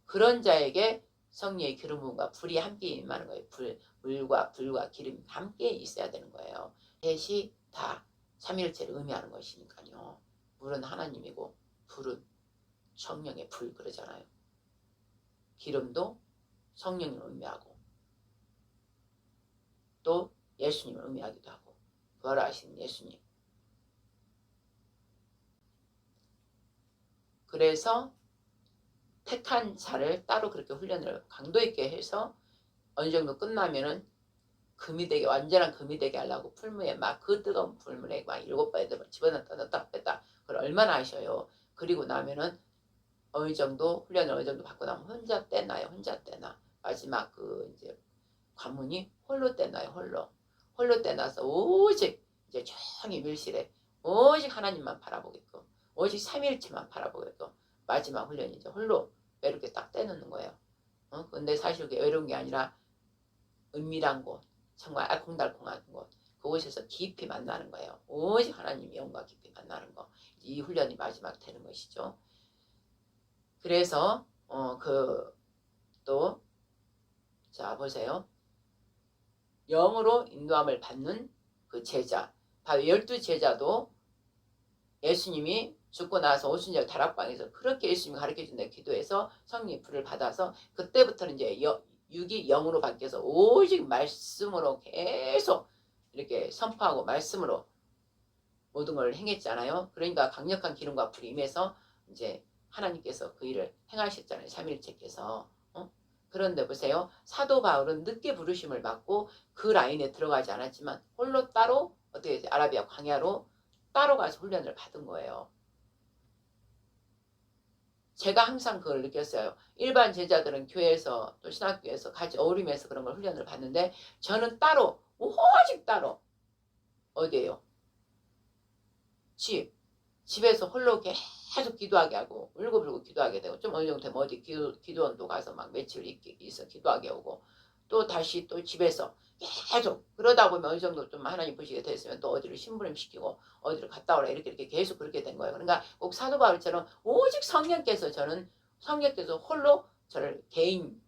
그런 자에게 성령의 기름 부음과 불이 함께 임하는 거예요. 물과 불과 기름이 함께 있어야 되는 거예요. 셋이 다 삼일체를 의미하는 것이니까요. 물은 하나님이고 불은 성령의 불 그러잖아요. 기름도 성령을 의미하고 또 예수님을 의미하기도 하고 부활하신 예수님. 그래서 택한 자를 따로 그렇게 훈련을 강도 있게 해서 어느 정도 끝나면은 금이 되게 완전한 금이 되게 하려고 풀무에 막 그 뜨거운 풀물에 막 7번 집어넣었다 넣었다 뺐다 그걸 얼마나 하셔요. 그리고 나면은 어느 정도 훈련을 어느 정도 받고 나면 혼자 떼나요. 혼자 떼나 마지막 그 이제 관문이 홀로 떼나요. 홀로 떼나서 오직 이제 조용히 밀실에 오직 하나님만 바라보게끔 오직 삼일체만 바라보게끔 마지막 훈련이 이제 홀로 이렇게 딱 떼놓는 거예요. 근데 사실 그게 외로운 게 아니라 은밀한 곳 정말 알콩달콩한 곳 그곳에서 깊이 만나는 거예요. 오직 하나님의 영과 깊이 만나는 거. 이 훈련이 마지막 되는 것이죠. 그래서 자 보세요. 영으로 인도함을 받는 그 제자 바로 12제자도 예수님이 죽고 나서 오순절 다락방에서 그렇게 예수님이 가르쳐준다 기도해서 성령의 불을 받아서 그때부터는 이제 육이 영으로 바뀌어서 오직 말씀으로 계속 이렇게 선포하고 말씀으로 모든 걸 행했잖아요. 그러니까 강력한 기름과 불이 임해서 이제 하나님께서 그 일을 행하셨잖아요. 삼위일체께서. 그런데 보세요. 사도 바울은 늦게 부르심을 받고 그 라인에 들어가지 않았지만 홀로 따로 어떻게 아라비아 광야로 따로 가서 훈련을 받은 거예요. 제가 항상 그걸 느꼈어요. 일반 제자들은 교회에서 또 신학교에서 같이 어울리면서 그런 걸 훈련을 받는데 저는 따로 오직 따로 어디예요? 집에서 홀로 계속 기도하게 하고 울고불고 기도하게 되고 좀 어느 정도 되면 어디 기도원도 가서 막 며칠 있어 기도하게 오고 또 다시 또 집에서 계속 그러다 보면 어느 정도 좀 하나님 보시게 됐으면 또 어디를 심부름시키고 어디를 갔다 오라 이렇게 계속 그렇게 된 거예요. 그러니까 꼭 사도 바울처럼 오직 성령께서 홀로 저를 개인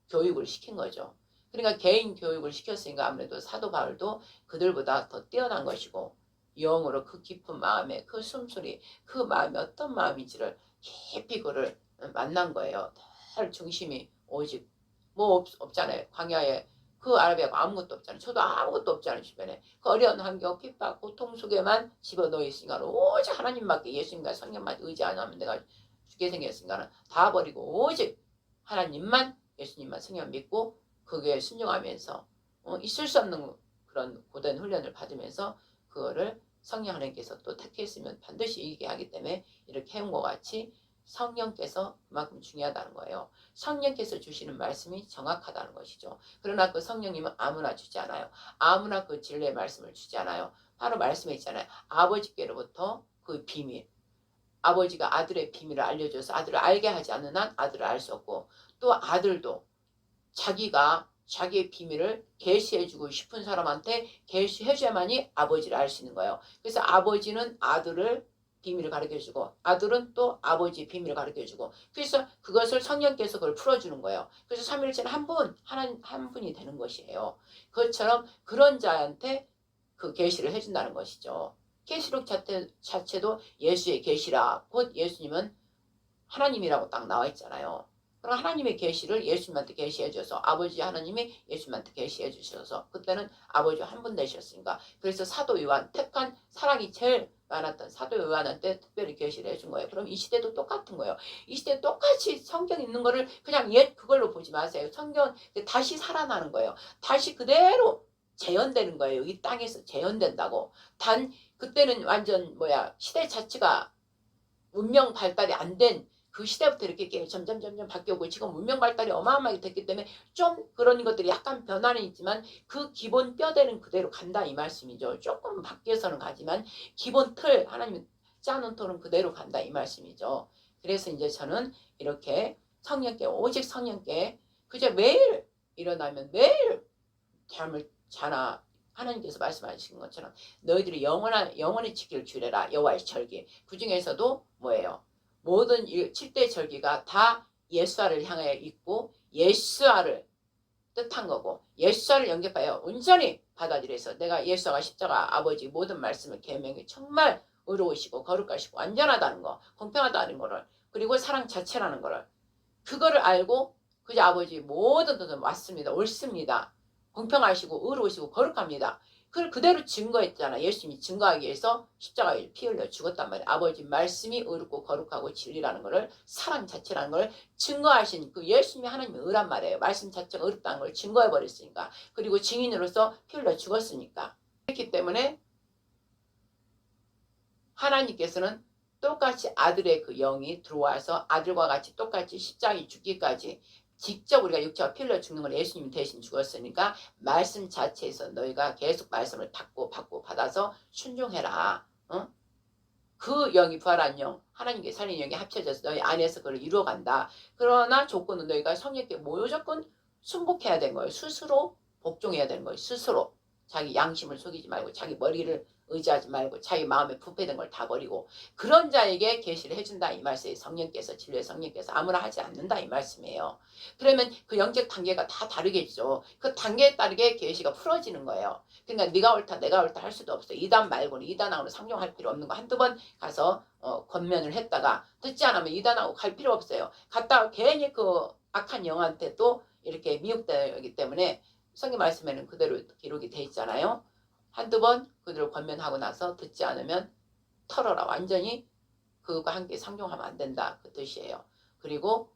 교육을 시킨 거죠. 그러니까 개인 교육을 시켰으니까 아무래도 사도 바울도 그들보다 더 뛰어난 것이고 영으로 그 깊은 마음에 그 숨소리 그 마음이 어떤 마음인지를 깊이 그를 만난 거예요. 늘 중심이 오직 뭐 없잖아요. 광야에 그 아라비아가 아무것도 없잖아요. 저도 아무것도 없잖아요. 주변에. 그 어려운 환경, 핍박, 고통 속에만 집어넣어 있으니까 오직 하나님밖에 예수님과 성령만 의지 안 하면 내가 죽게 생겼으니까 다 버리고 오직 하나님만 예수님만 성령 믿고 그게 순종하면서 있을 수 없는 그런 고된 훈련을 받으면서 그거를 성령 하나님께서 또 택했으면 반드시 이기게 하기 때문에 이렇게 해온 것 같이 성령께서 그만큼 중요하다는 거예요. 성령께서 주시는 말씀이 정확하다는 것이죠. 그러나 그 성령님은 아무나 주지 않아요. 아무나 그 진리의 말씀을 주지 않아요. 바로 말씀에 있잖아요. 아버지께로부터 그 비밀. 아버지가 아들의 비밀을 알려줘서 아들을 알게 하지 않는 한 아들을 알 수 없고 또 아들도 자기가 자기의 비밀을 계시해주고 싶은 사람한테 계시해줘야만이 아버지를 알 수 있는 거예요. 그래서 아버지는 아들을 비밀을 가르쳐주고 아들은 또 아버지의 비밀을 가르쳐주고 그래서 그것을 성령께서 그걸 풀어주는 거예요. 그래서 삼위일체는 한 분이 되는 것이에요. 그것처럼 그런 자한테 그 계시를 해준다는 것이죠. 계시록 자체도 예수의 계시라. 곧 예수님은 하나님이라고 딱 나와 있잖아요. 그럼 하나님의 계시를 예수님한테 계시해줘서 아버지 하나님이 예수님한테 계시해주셔서 그때는 아버지와 한 분 되셨으니까 그래서 사도 요한 택한 사랑이 제일 많았던 사도 요한한테 특별히 계시를 해준 거예요. 그럼 이 시대도 똑같은 거예요. 이 시대 똑같이 성경 있는 거를 그냥 옛 그걸로 보지 마세요. 성경 다시 살아나는 거예요. 다시 그대로 재현되는 거예요. 이 땅에서 재현된다고. 단 그때는 완전 시대 자체가 문명 발달이 안 된 그 시대부터 이렇게 점점 바뀌고 지금 문명 발달이 어마어마하게 됐기 때문에 좀 그런 것들이 약간 변화는 있지만 그 기본 뼈대는 그대로 간다 이 말씀이죠. 조금 바뀌어서는 가지만 기본 틀 하나님이 짜놓은 틀은 그대로 간다 이 말씀이죠. 그래서 이제 저는 이렇게 성령께 오직 성령께 그저 매일 일어나면 매일 잠을 자나 하나님께서 말씀하신 것처럼 너희들이 영원히 지킬 주례라 여호와의 절기. 그 중에서도 뭐예요? 모든 7대 절기가 다 예수아를 향해 있고 예수아를 뜻한 거고 예수아를 영접하여 온전히 받아들여서 내가 예수아가 십자가 아버지 모든 말씀을 계명이 정말 의로우시고 거룩하시고 완전하다는 거 공평하다는 거를 그리고 사랑 자체라는 거를 그거를 알고 그저 아버지 모든 것은 맞습니다. 옳습니다. 공평하시고 의로우시고 거룩합니다. 그걸 그대로 증거했잖아. 예수님이 증거하기 위해서 십자가에 피 흘려 죽었단 말이야. 아버지 말씀이 의롭고 거룩하고 진리라는 것을 사랑 자체라는 걸 증거하신 그 예수님이 하나님의 의란 말이에요. 말씀 자체가 의롭다는 걸 증거해버렸으니까. 그리고 증인으로서 피 흘려 죽었으니까. 그렇기 때문에 하나님께서는 똑같이 아들의 그 영이 들어와서 아들과 같이 똑같이 십자가에 죽기까지 직접 우리가 육체와 피 흘려 죽는 걸 예수님이 대신 죽었으니까 말씀 자체에서 너희가 계속 말씀을 받고 받아서 순종해라. 그 영이 부활한 영 하나님께 살린 영이 합쳐져서 너희 안에서 그걸 이루어간다. 그러나 조건은 너희가 성령께 무조건 순복해야 되는 거예요. 스스로 복종해야 되는 거예요. 스스로 자기 양심을 속이지 말고 자기 머리를 의지하지 말고 자기 마음에 부패된 걸 다 버리고 그런 자에게 계시를 해준다 이 말씀에 성령께서 진리의 성령께서 아무나 하지 않는다 이 말씀이에요. 그러면 그 영적 단계가 다 다르겠죠. 그 단계에 따르게 계시가 풀어지는 거예요. 그러니까 네가 옳다 내가 옳다 할 수도 없어. 이단 말고는 이단하고는 상종할 필요 없는 거 한두 번 가서 권면을 했다가 듣지 않으면 이단하고 갈 필요 없어요. 갔다가 괜히 그 악한 영한테 또 이렇게 미혹되기 때문에 성경 말씀에는 그대로 기록이 돼 있잖아요. 한두 번 그대로 권면하고 나서 듣지 않으면 털어라. 완전히 그것과 함께 상종하면 안 된다. 그 뜻이에요. 그리고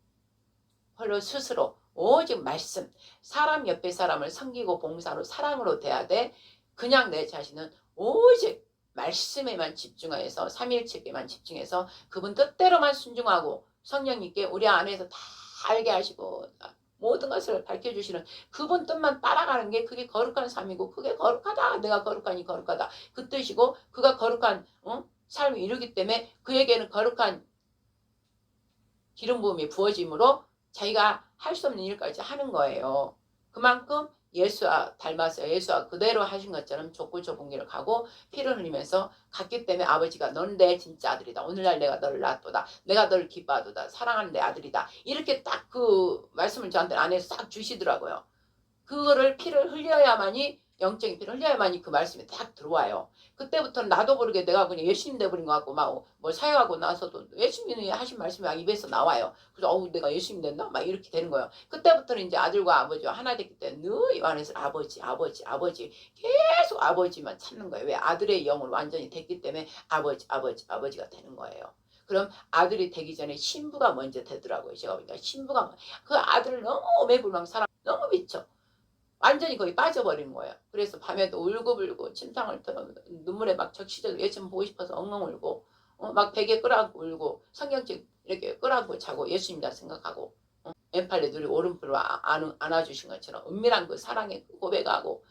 홀로 스스로 오직 말씀 사람 옆에 사람을 섬기고 봉사로 사랑으로 대해야 돼. 그냥 내 자신은 오직 말씀에만 집중해서 삼위일체에만 집중해서 그분 뜻대로만 순종하고 성령님께 우리 안에서 다 알게 하시고 모든 것을 밝혀주시는 그분 뜻만 따라가는 게 그게 거룩한 삶이고 그게 거룩하다. 내가 거룩하니 거룩하다. 그 뜻이고 그가 거룩한 삶을 이루기 때문에 그에게는 거룩한 기름 부음이 부어짐으로 자기가 할 수 없는 일까지 하는 거예요. 그만큼 예수와 닮았어요. 예수와 그대로 하신 것처럼 좁고 좁은 길을 가고 피를 흘리면서 갔기 때문에 아버지가 너는 내 진짜 아들이다. 오늘날 내가 너를 낳았도다. 내가 너를 기뻐하도다. 사랑하는 내 아들이다. 이렇게 딱 그 말씀을 저한테 안에서 싹 주시더라고요. 그거를 피를 흘려야만이 영적인 피를 흘려야만이 그 말씀이 딱 들어와요. 그때부터는 나도 모르게 내가 그냥 예수님 돼버린 것 같고 막 뭐 사역하고 나서도 예수님이 하신 말씀이 막 입에서 나와요. 그래서 내가 예수님 됐나? 막 이렇게 되는 거예요. 그때부터는 이제 아들과 아버지와 하나 됐기 때문에 늘 이 안에서 아버지 아버지 아버지 계속 아버지만 찾는 거예요. 왜? 아들의 영을 완전히 됐기 때문에 아버지 아버지 아버지가 되는 거예요. 그럼 아들이 되기 전에 신부가 먼저 되더라고요. 제가 보니까 신부가 그 아들을 너무 매불망 사랑 너무 미쳐. 완전히 거의 빠져버린 거예요. 그래서 밤에도 울고불고 침상을 눈물에 막 적시적으로 예수님 보고 싶어서 엉엉 울고 막 베개 끌어안고 울고 성경책 이렇게 끌어안고 자고 예수님이다 생각하고 왼팔에 누리 오른팔로 안아주신 것처럼 은밀한 그 사랑의 고백하고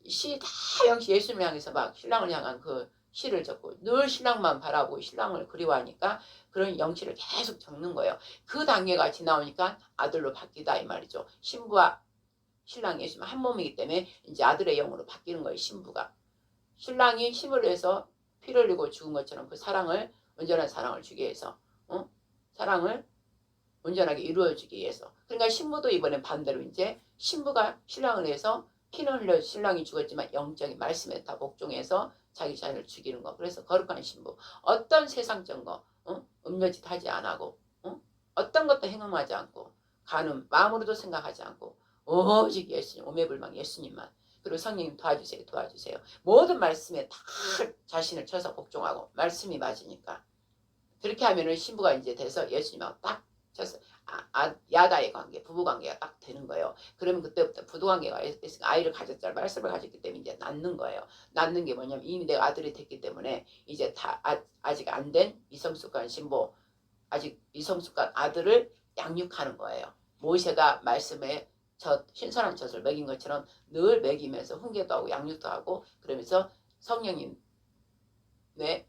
시 다 영시 예수님을 향해서 막 신랑을 향한 그 시를 적고 늘 신랑만 바라보고 신랑을 그리워하니까 그런 영시를 계속 적는 거예요. 그 단계가 지나오니까 아들로 바뀌다 이 말이죠. 신부와 신랑 예수님 한 몸이기 때문에 이제 아들의 영으로 바뀌는 거예요. 신부가. 신랑이 힘을 내서 피를 흘리고 죽은 것처럼 그 사랑을 온전한 사랑을 주기 위해서 사랑을 온전하게 이루어주기 위해서. 그러니까 신부도 이번엔 반대로 이제 신부가 신랑을 위해서 피는 흘려 신랑이 죽었지만 영적인 말씀에 다 복종해서 자기 자신을 죽이는 거. 그래서 거룩한 신부. 어떤 세상적 거 음료짓 하지 않고 어떤 것도 행음하지 않고 간음 마음으로도 생각하지 않고 오직 예수님 오매불망 예수님만 그리고 성령님 도와주세요 도와주세요. 모든 말씀에 다 자신을 쳐서 복종하고 말씀이 맞으니까 그렇게 하면은 신부가 이제 돼서 예수님하고 딱 쳐서 야다의 관계 부부관계가 딱 되는 거예요. 그러면 그때부터 부부관계가 있으니까 아이를 가졌잖아요. 말씀을 가졌기 때문에 이제 낳는 거예요. 낳는 게 뭐냐면 이미 내가 아들이 됐기 때문에 이제 다 아직 안 된 미성숙한 신부 아직 미성숙한 아들을 양육하는 거예요. 모세가 말씀에 신선한 젖을 먹인 것처럼 늘 먹이면서 훈계도 하고 양육도 하고 그러면서 성령님 내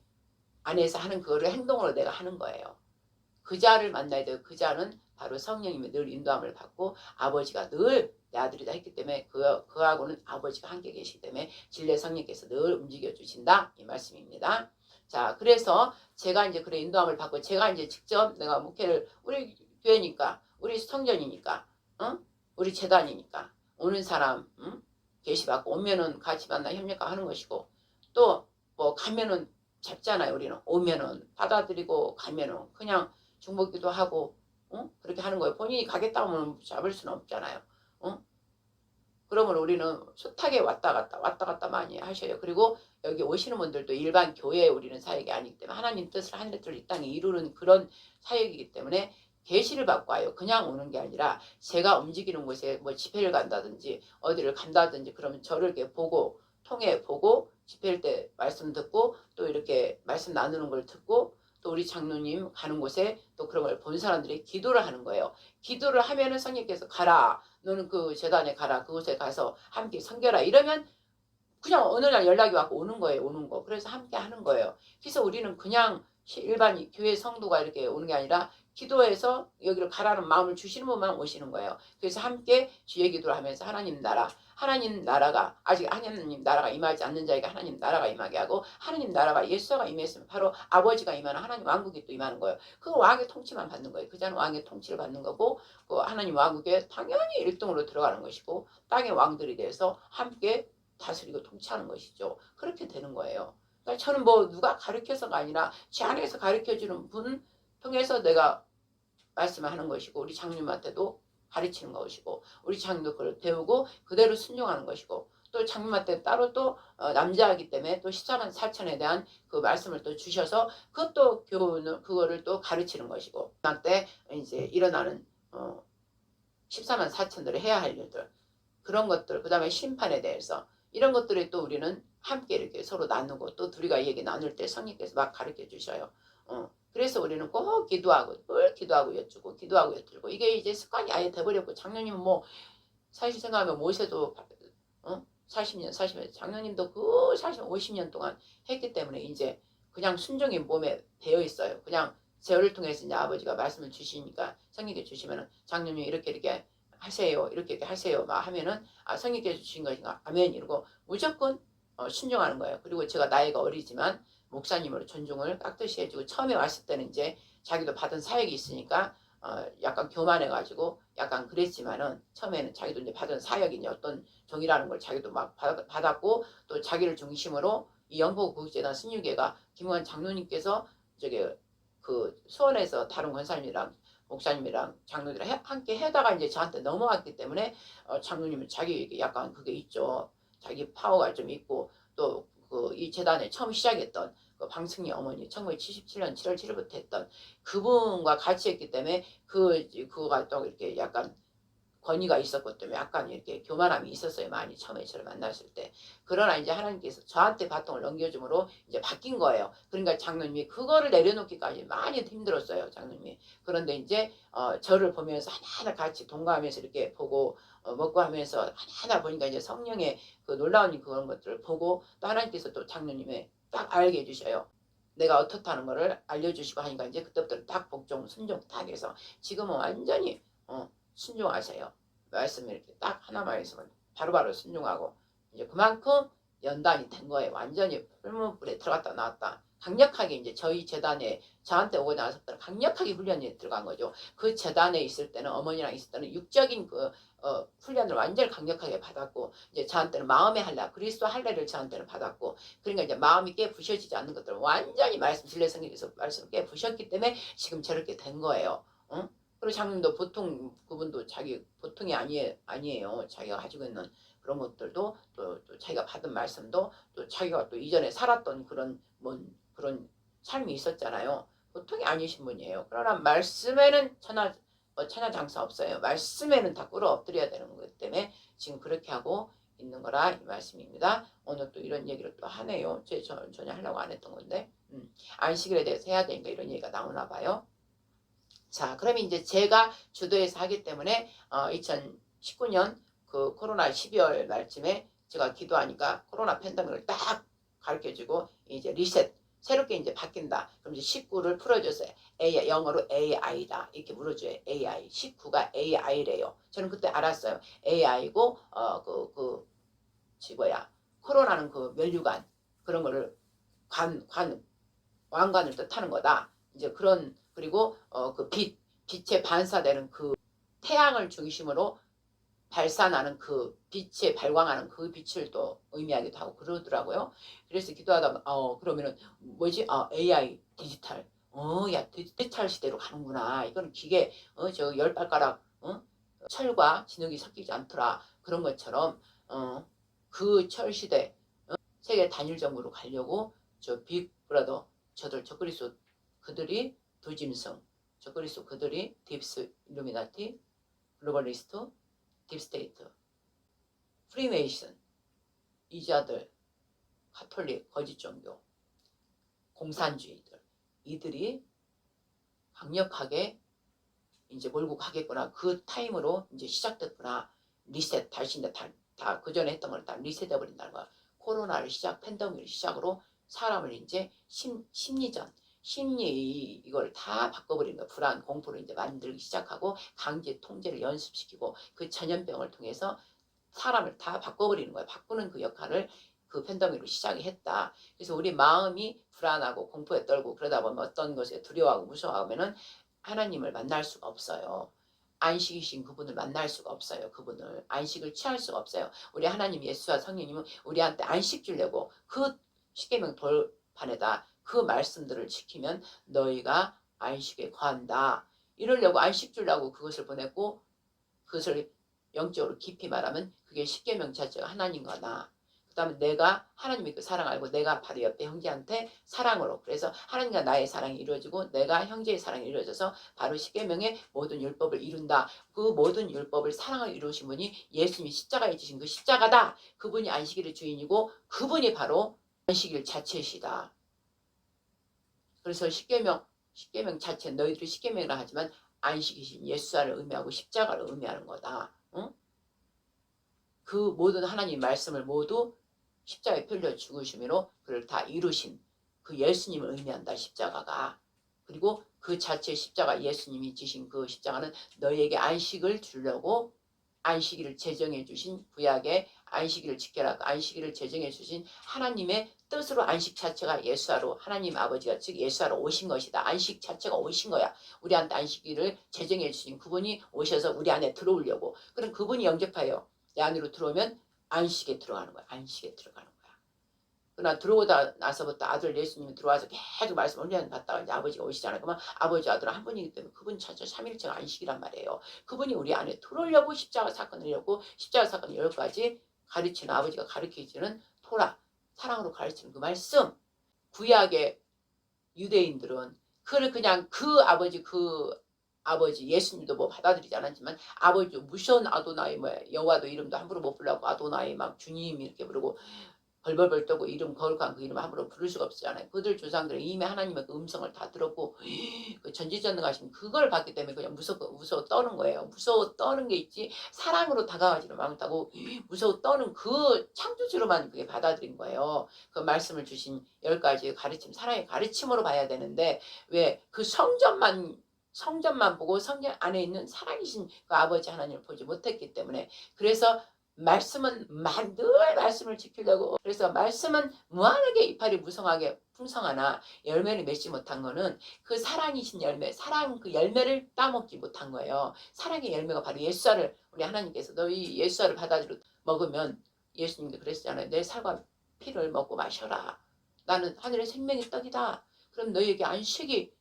안에서 하는 그거를 행동으로 내가 하는 거예요. 그 자를 만나야 돼요. 그 자는 바로 성령님의 늘 인도함을 받고 아버지가 늘 내 아들이다 했기 때문에 그하고는 아버지가 함께 계시기 때문에 진리의 성령께서 늘 움직여 주신다 이 말씀입니다. 자 그래서 제가 이제 그래 인도함을 받고 제가 이제 직접 내가 목회를 우리 교회니까 우리 성전이니까 우리 재단이니까 오는 사람 계시받고 오면은 같이 만나 협력하는 것이고 또 뭐 가면은 잡잖아요. 우리는 오면은 받아들이고 가면은 그냥 중보기도 하고 그렇게 하는 거예요. 본인이 가겠다 하면 잡을 수는 없잖아요. 그러면 우리는 숱하게 왔다 갔다 많이 하셔요. 그리고 여기 오시는 분들도 일반 교회에 우리는 사역이 아니기 때문에 하나님 뜻을 하늘을 이 땅에 이루는 그런 사역이기 때문에 계시를 받고 와요. 그냥 오는 게 아니라 제가 움직이는 곳에 뭐 집회를 간다든지 어디를 간다든지 그러면 저를 이렇게 보고 통해 보고 집회일 때 말씀 듣고 또 이렇게 말씀 나누는 걸 듣고 또 우리 장로님 가는 곳에 또 그런 걸 본 사람들이 기도를 하는 거예요. 기도를 하면은 성령께서 가라. 너는 그 재단에 가라. 그곳에 가서 함께 섬겨라. 이러면 그냥 어느 날 연락이 왔고 오는 거예요. 오는 거. 그래서 함께 하는 거예요. 그래서 우리는 그냥 일반 교회 성도가 이렇게 오는 게 아니라 기도해서 여기를 가라는 마음을 주시는 분만 오시는 거예요. 그래서 함께 주의 기도를 하면서 하나님 나라가 아직 하나님 나라가 임하지 않는 자에게 하나님 나라가 임하게 하고 하나님 나라가 예수가 임했으면 바로 아버지가 임하는 하나님 왕국이 또 임하는 거예요. 그 왕의 통치만 받는 거예요. 그 자는 왕의 통치를 받는 거고 그 하나님 왕국에 당연히 1등으로 들어가는 것이고 땅의 왕들이 돼서 함께 다스리고 통치하는 것이죠. 그렇게 되는 거예요. 그러니까 저는 뭐 누가 가르쳐서가 아니라 제 안에서 가르쳐주는 분 통해서 내가 말씀을 하는 것이고 우리 장님한테도 가르치는 것이고 우리 장님도 그걸 배우고 그대로 순종하는 것이고 또 장님한테 따로 또 남자이기 때문에 또 14만 4천에 대한 그 말씀을 또 주셔서 그것도 교훈을 그거를 또 가르치는 것이고 그때 이제 일어나는 14만 4천들을 해야 할 일들 그런 것들 그 다음에 심판에 대해서 이런 것들을 또 우리는 함께 이렇게 서로 나누고 또 둘이가 얘기 나눌 때 성령께서 막 가르쳐 주셔요. 그래서 우리는 꼭 기도하고 늘 기도하고 여쭈고 기도하고 여쭈고 이게 이제 습관이 아예 돼버렸고 장로님은 뭐 사실 생각하면 모세도 40년 장로님도 그 40년 50년 동안 했기 때문에 이제 그냥 순종이 몸에 배어 있어요. 그냥 제어를 통해서 이제 아버지가 말씀을 주시니까 성령께 주시면은 장로님 이렇게 하세요. 이렇게 하세요. 막 하면은 성령께서 주신 것인가 아멘 이러고 무조건 순종하는 거예요. 그리고 제가 나이가 어리지만 목사님으로 존중을 깍듯이 해주고 처음에 왔을 때는 이제 자기도 받은 사역이 있으니까 약간 교만해가지고 약간 그랬지만은 처음에는 자기도 이제 받은 사역이 이제 어떤 종이라는 걸 자기도 막 받았고 또 자기를 중심으로 이 영포국제단 승유계가 김원 장로님께서 저기 그 수원에서 다른 권사님이랑 목사님이랑 장로들이랑 함께 해다가 이제 저한테 넘어왔기 때문에 장로님은 자기 약간 그게 있죠. 자기 파워가 좀 있고 또 그 이 재단에 처음 시작했던 그 방승리 어머니 1977년 7월 7일부터 했던 그분과 같이 했기 때문에 그거가 또 이렇게 약간 권위가 있었기 때문에 약간 이렇게 교만함이 있었어요. 많이 처음에 저를 만났을 때. 그러나 이제 하나님께서 저한테 바통을 넘겨줌으로 이제 바뀐 거예요. 그러니까 장로님이 그거를 내려놓기까지 많이 힘들었어요. 장로님이. 그런데 이제 저를 보면서 하나하나 같이 동감하면서 이렇게 보고 먹고 하면서 하나하나 보니까 이제 성령의 그 놀라운 그런 것들을 보고 또 하나님께서 또 장로님의 딱 알게 해주셔요. 내가 어떻다는 거를 알려주시고 하니까 이제 그때부터 딱 복종 순종 딱 해서 지금은 완전히 순종하세요. 말씀을 이렇게 딱 하나만 있으면 바로바로 순종하고 이제 그만큼 연단이 된 거예요. 완전히 풀문불에 들어갔다 나왔다. 강력하게 이제 저희 재단에 저한테 오고 나서부터 강력하게 훈련이 들어간 거죠. 그 재단에 있을 때는 어머니랑 있을 때는 육적인 그 훈련을 완전히 강력하게 받았고 이제 저한테는 마음의 할례, 그리스도 할례를 저한테는 받았고 그러니까 이제 마음이 깨 부셔지지 않는 것들을 완전히 말씀 진리 성경에서 말씀을 깨 부셨기 때문에 지금 저렇게 된 거예요. 응? 그리고 장님도 보통 그분도 자기 보통이 아니에요. 자기가 가지고 있는 그런 것들도 또 자기가 받은 말씀도 또 자기가 또 이전에 살았던 그런 삶이 있었잖아요. 보통이 아니신 분이에요. 그러나 말씀에는 천하장사 없어요. 말씀에는 다 꿇어 엎드려야 되는 거기 때문에 지금 그렇게 하고 있는 거라 이 말씀입니다. 오늘 또 이런 얘기를 또 하네요. 전혀 하려고 안 했던 건데 안식일에 대해서 해야 되니까 이런 얘기가 나오나 봐요. 자, 그러면 이제 제가 주도해서 하기 때문에 2019년 그 코로나 12월 말쯤에 제가 기도하니까 코로나 팬데믹을 딱 가르쳐주고 이제 리셋 새롭게 이제 바뀐다. 그럼 이제 19를 풀어줘서 영어로 AI다 이렇게 물어줘요. AI 19가 AI래요. 저는 그때 알았어요. AI고 뭐야 코로나는 그 면류관 그런 거를 왕관을 뜻하는 거다. 이제 그런 그리고 그 빛에 반사되는 그 태양을 중심으로 발산하는 그 빛에 발광하는 그 빛을 또 의미하기도 하고 그러더라고요. 그래서 기도하다 그러면은 뭐지? AI 디지털. 야 디지털 시대로 가는구나. 이거는 기계 저 열 발가락 철과 진흙이 섞이지 않더라. 그런 것처럼 그 철 시대 세계 단일 정부로 가려고 저 빅브라더 저 그리스도 그들이 두짐승 저 그리스도 그들이 딥스 일루미나티 글로벌리스트 딥스테이트 프리메이슨 이자들 카톨릭 거짓 종교 공산주의들 이들이 강력하게 이제 몰고 가겠구나. 그 타임으로 이제 시작됐구나. 리셋 다시 이제 다 그전에 했던 걸 다 리셋해 버린다는 거야. 코로나를 팬데믹을 시작으로 사람을 이제 심리 이걸 다 바꿔버리는 거야. 불안, 공포를 이제 만들기 시작하고 강제 통제를 연습시키고 그 전염병을 통해서 사람을 다 바꿔버리는 거야. 바꾸는 그 역할을 그 팬데믹으로 시작이 했다. 그래서 우리 마음이 불안하고 공포에 떨고 그러다 보면 어떤 것에 두려워하고 무서워하면은 하나님을 만날 수가 없어요. 안식이신 그분을 만날 수가 없어요. 그분을 안식을 취할 수가 없어요. 우리 하나님 예수와 성령님은 우리한테 안식 주려고 그 십계명 돌판에다 그 말씀들을 지키면 너희가 안식에 거한다. 이러려고 안식 주려고 그것을 보냈고 그것을 영적으로 깊이 말하면 그게 십계명 자체가 하나님과 나. 그 다음에 내가 하나님의 그 사랑 알고 내가 바로 옆에 형제한테 사랑으로 그래서 하나님과 나의 사랑이 이루어지고 내가 형제의 사랑이 이루어져서 바로 십계명의 모든 율법을 이룬다. 그 모든 율법을 사랑을 이루신 분이 예수님이 십자가에 지신 그 십자가다. 그분이 안식일의 주인이고 그분이 바로 안식일 자체시다. 그래서 십계명 자체 너희들이 십계명이라 하지만 안식이신 예수를 의미하고 십자가를 의미하는 거다. 응? 그 모든 하나님 말씀을 모두 십자가에 펴려 죽으심으로 그를 다 이루신 그 예수님을 의미한다. 십자가가. 그리고 그 자체 십자가 예수님이 지신 그 십자가는 너희에게 안식을 주려고 안식일을 제정해 주신 구약의 안식일을 지켜라. 안식일을 제정해 주신 하나님의 뜻으로 안식 자체가 예수하러 하나님 아버지가 즉 예수하러 오신 것이다. 안식 자체가 오신 거야. 우리한테 안식일을 제정해 주신 그분이 오셔서 우리 안에 들어오려고. 그럼 그분이 영접하여 내 안으로 들어오면 안식에 들어가는 거야. 안식에 들어가는 거야. 그러나 들어오다 나서부터 아들 예수님이 들어와서 계속 말씀 훈련 받다가 이제 아버지가 오시잖아요. 그러면 아버지 아들은 한 분이기 때문에 그분 자체 삼일체가 안식이란 말이에요. 그분이 우리 안에 들어오려고 십자가 사건을 열고 십자가 사건 10가지 가르치는 아버지가 가르치는 토라 사랑으로 가르치는 그 말씀. 구약의 유대인들은 그를 그냥 그 아버지 예수님도 뭐 받아들이지 않았지만 아버지 무션 아도나이 뭐 여호와도 이름도 함부로 못 부르고 아도나이 막 주님 이렇게 부르고 벌벌벌 떠고 이름 거룩한 그 이름 함부로 부를 수가 없잖아요. 그들 조상들은 이미 하나님의 그 음성을 다 들었고 그 전지전능하신 그걸 봤기 때문에 그냥 무서워 떠는 거예요. 무서워 떠는 게 있지 사랑으로 다가가지는 못하고 무서워 떠는 그 창조주로만 그게 받아들인 거예요. 그 말씀을 주신 10가지 가르침 사랑의 가르침으로 봐야 되는데 왜 그 성전만 보고 성전 안에 있는 살아계신 그 아버지 하나님을 보지 못했기 때문에 그래서 말씀은 늘 말씀을 지키려고 그래서 말씀은 무한하게 이파리 무성하게 풍성하나 열매를 맺지 못한 거는 그 사랑이신 열매 사랑 그 열매를 따먹지 못한 거예요. 사랑의 열매가 바로 예수살을 우리 하나님께서 너희 예수살을 받아들여 먹으면 예수님도 그랬잖아요. 내 살과 피를 먹고 마셔라. 나는 하늘의 생명의 떡이다. 그럼 너희에게 안식이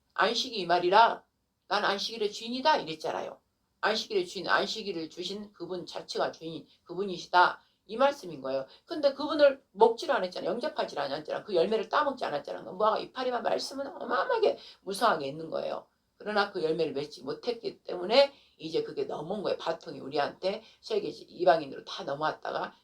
이 말이라 난 안식일의 주인이다 이랬잖아요. 안식일의 주인, 안식일을 주신 그분 자체가 주인, 그분이시다. 이 말씀인 거예요. 근데 그분을 먹질 않았잖아. 영접하지 않았잖아. 그 열매를 따먹지 않았잖아. 뭐가 이파리만 말씀은 어마어마하게 무성하게 있는 거예요. 그러나 그 열매를 맺지 못했기 때문에 이제 그게 넘어온 거예요. 바통이 우리한테 세계 이방인으로 다 넘어왔다가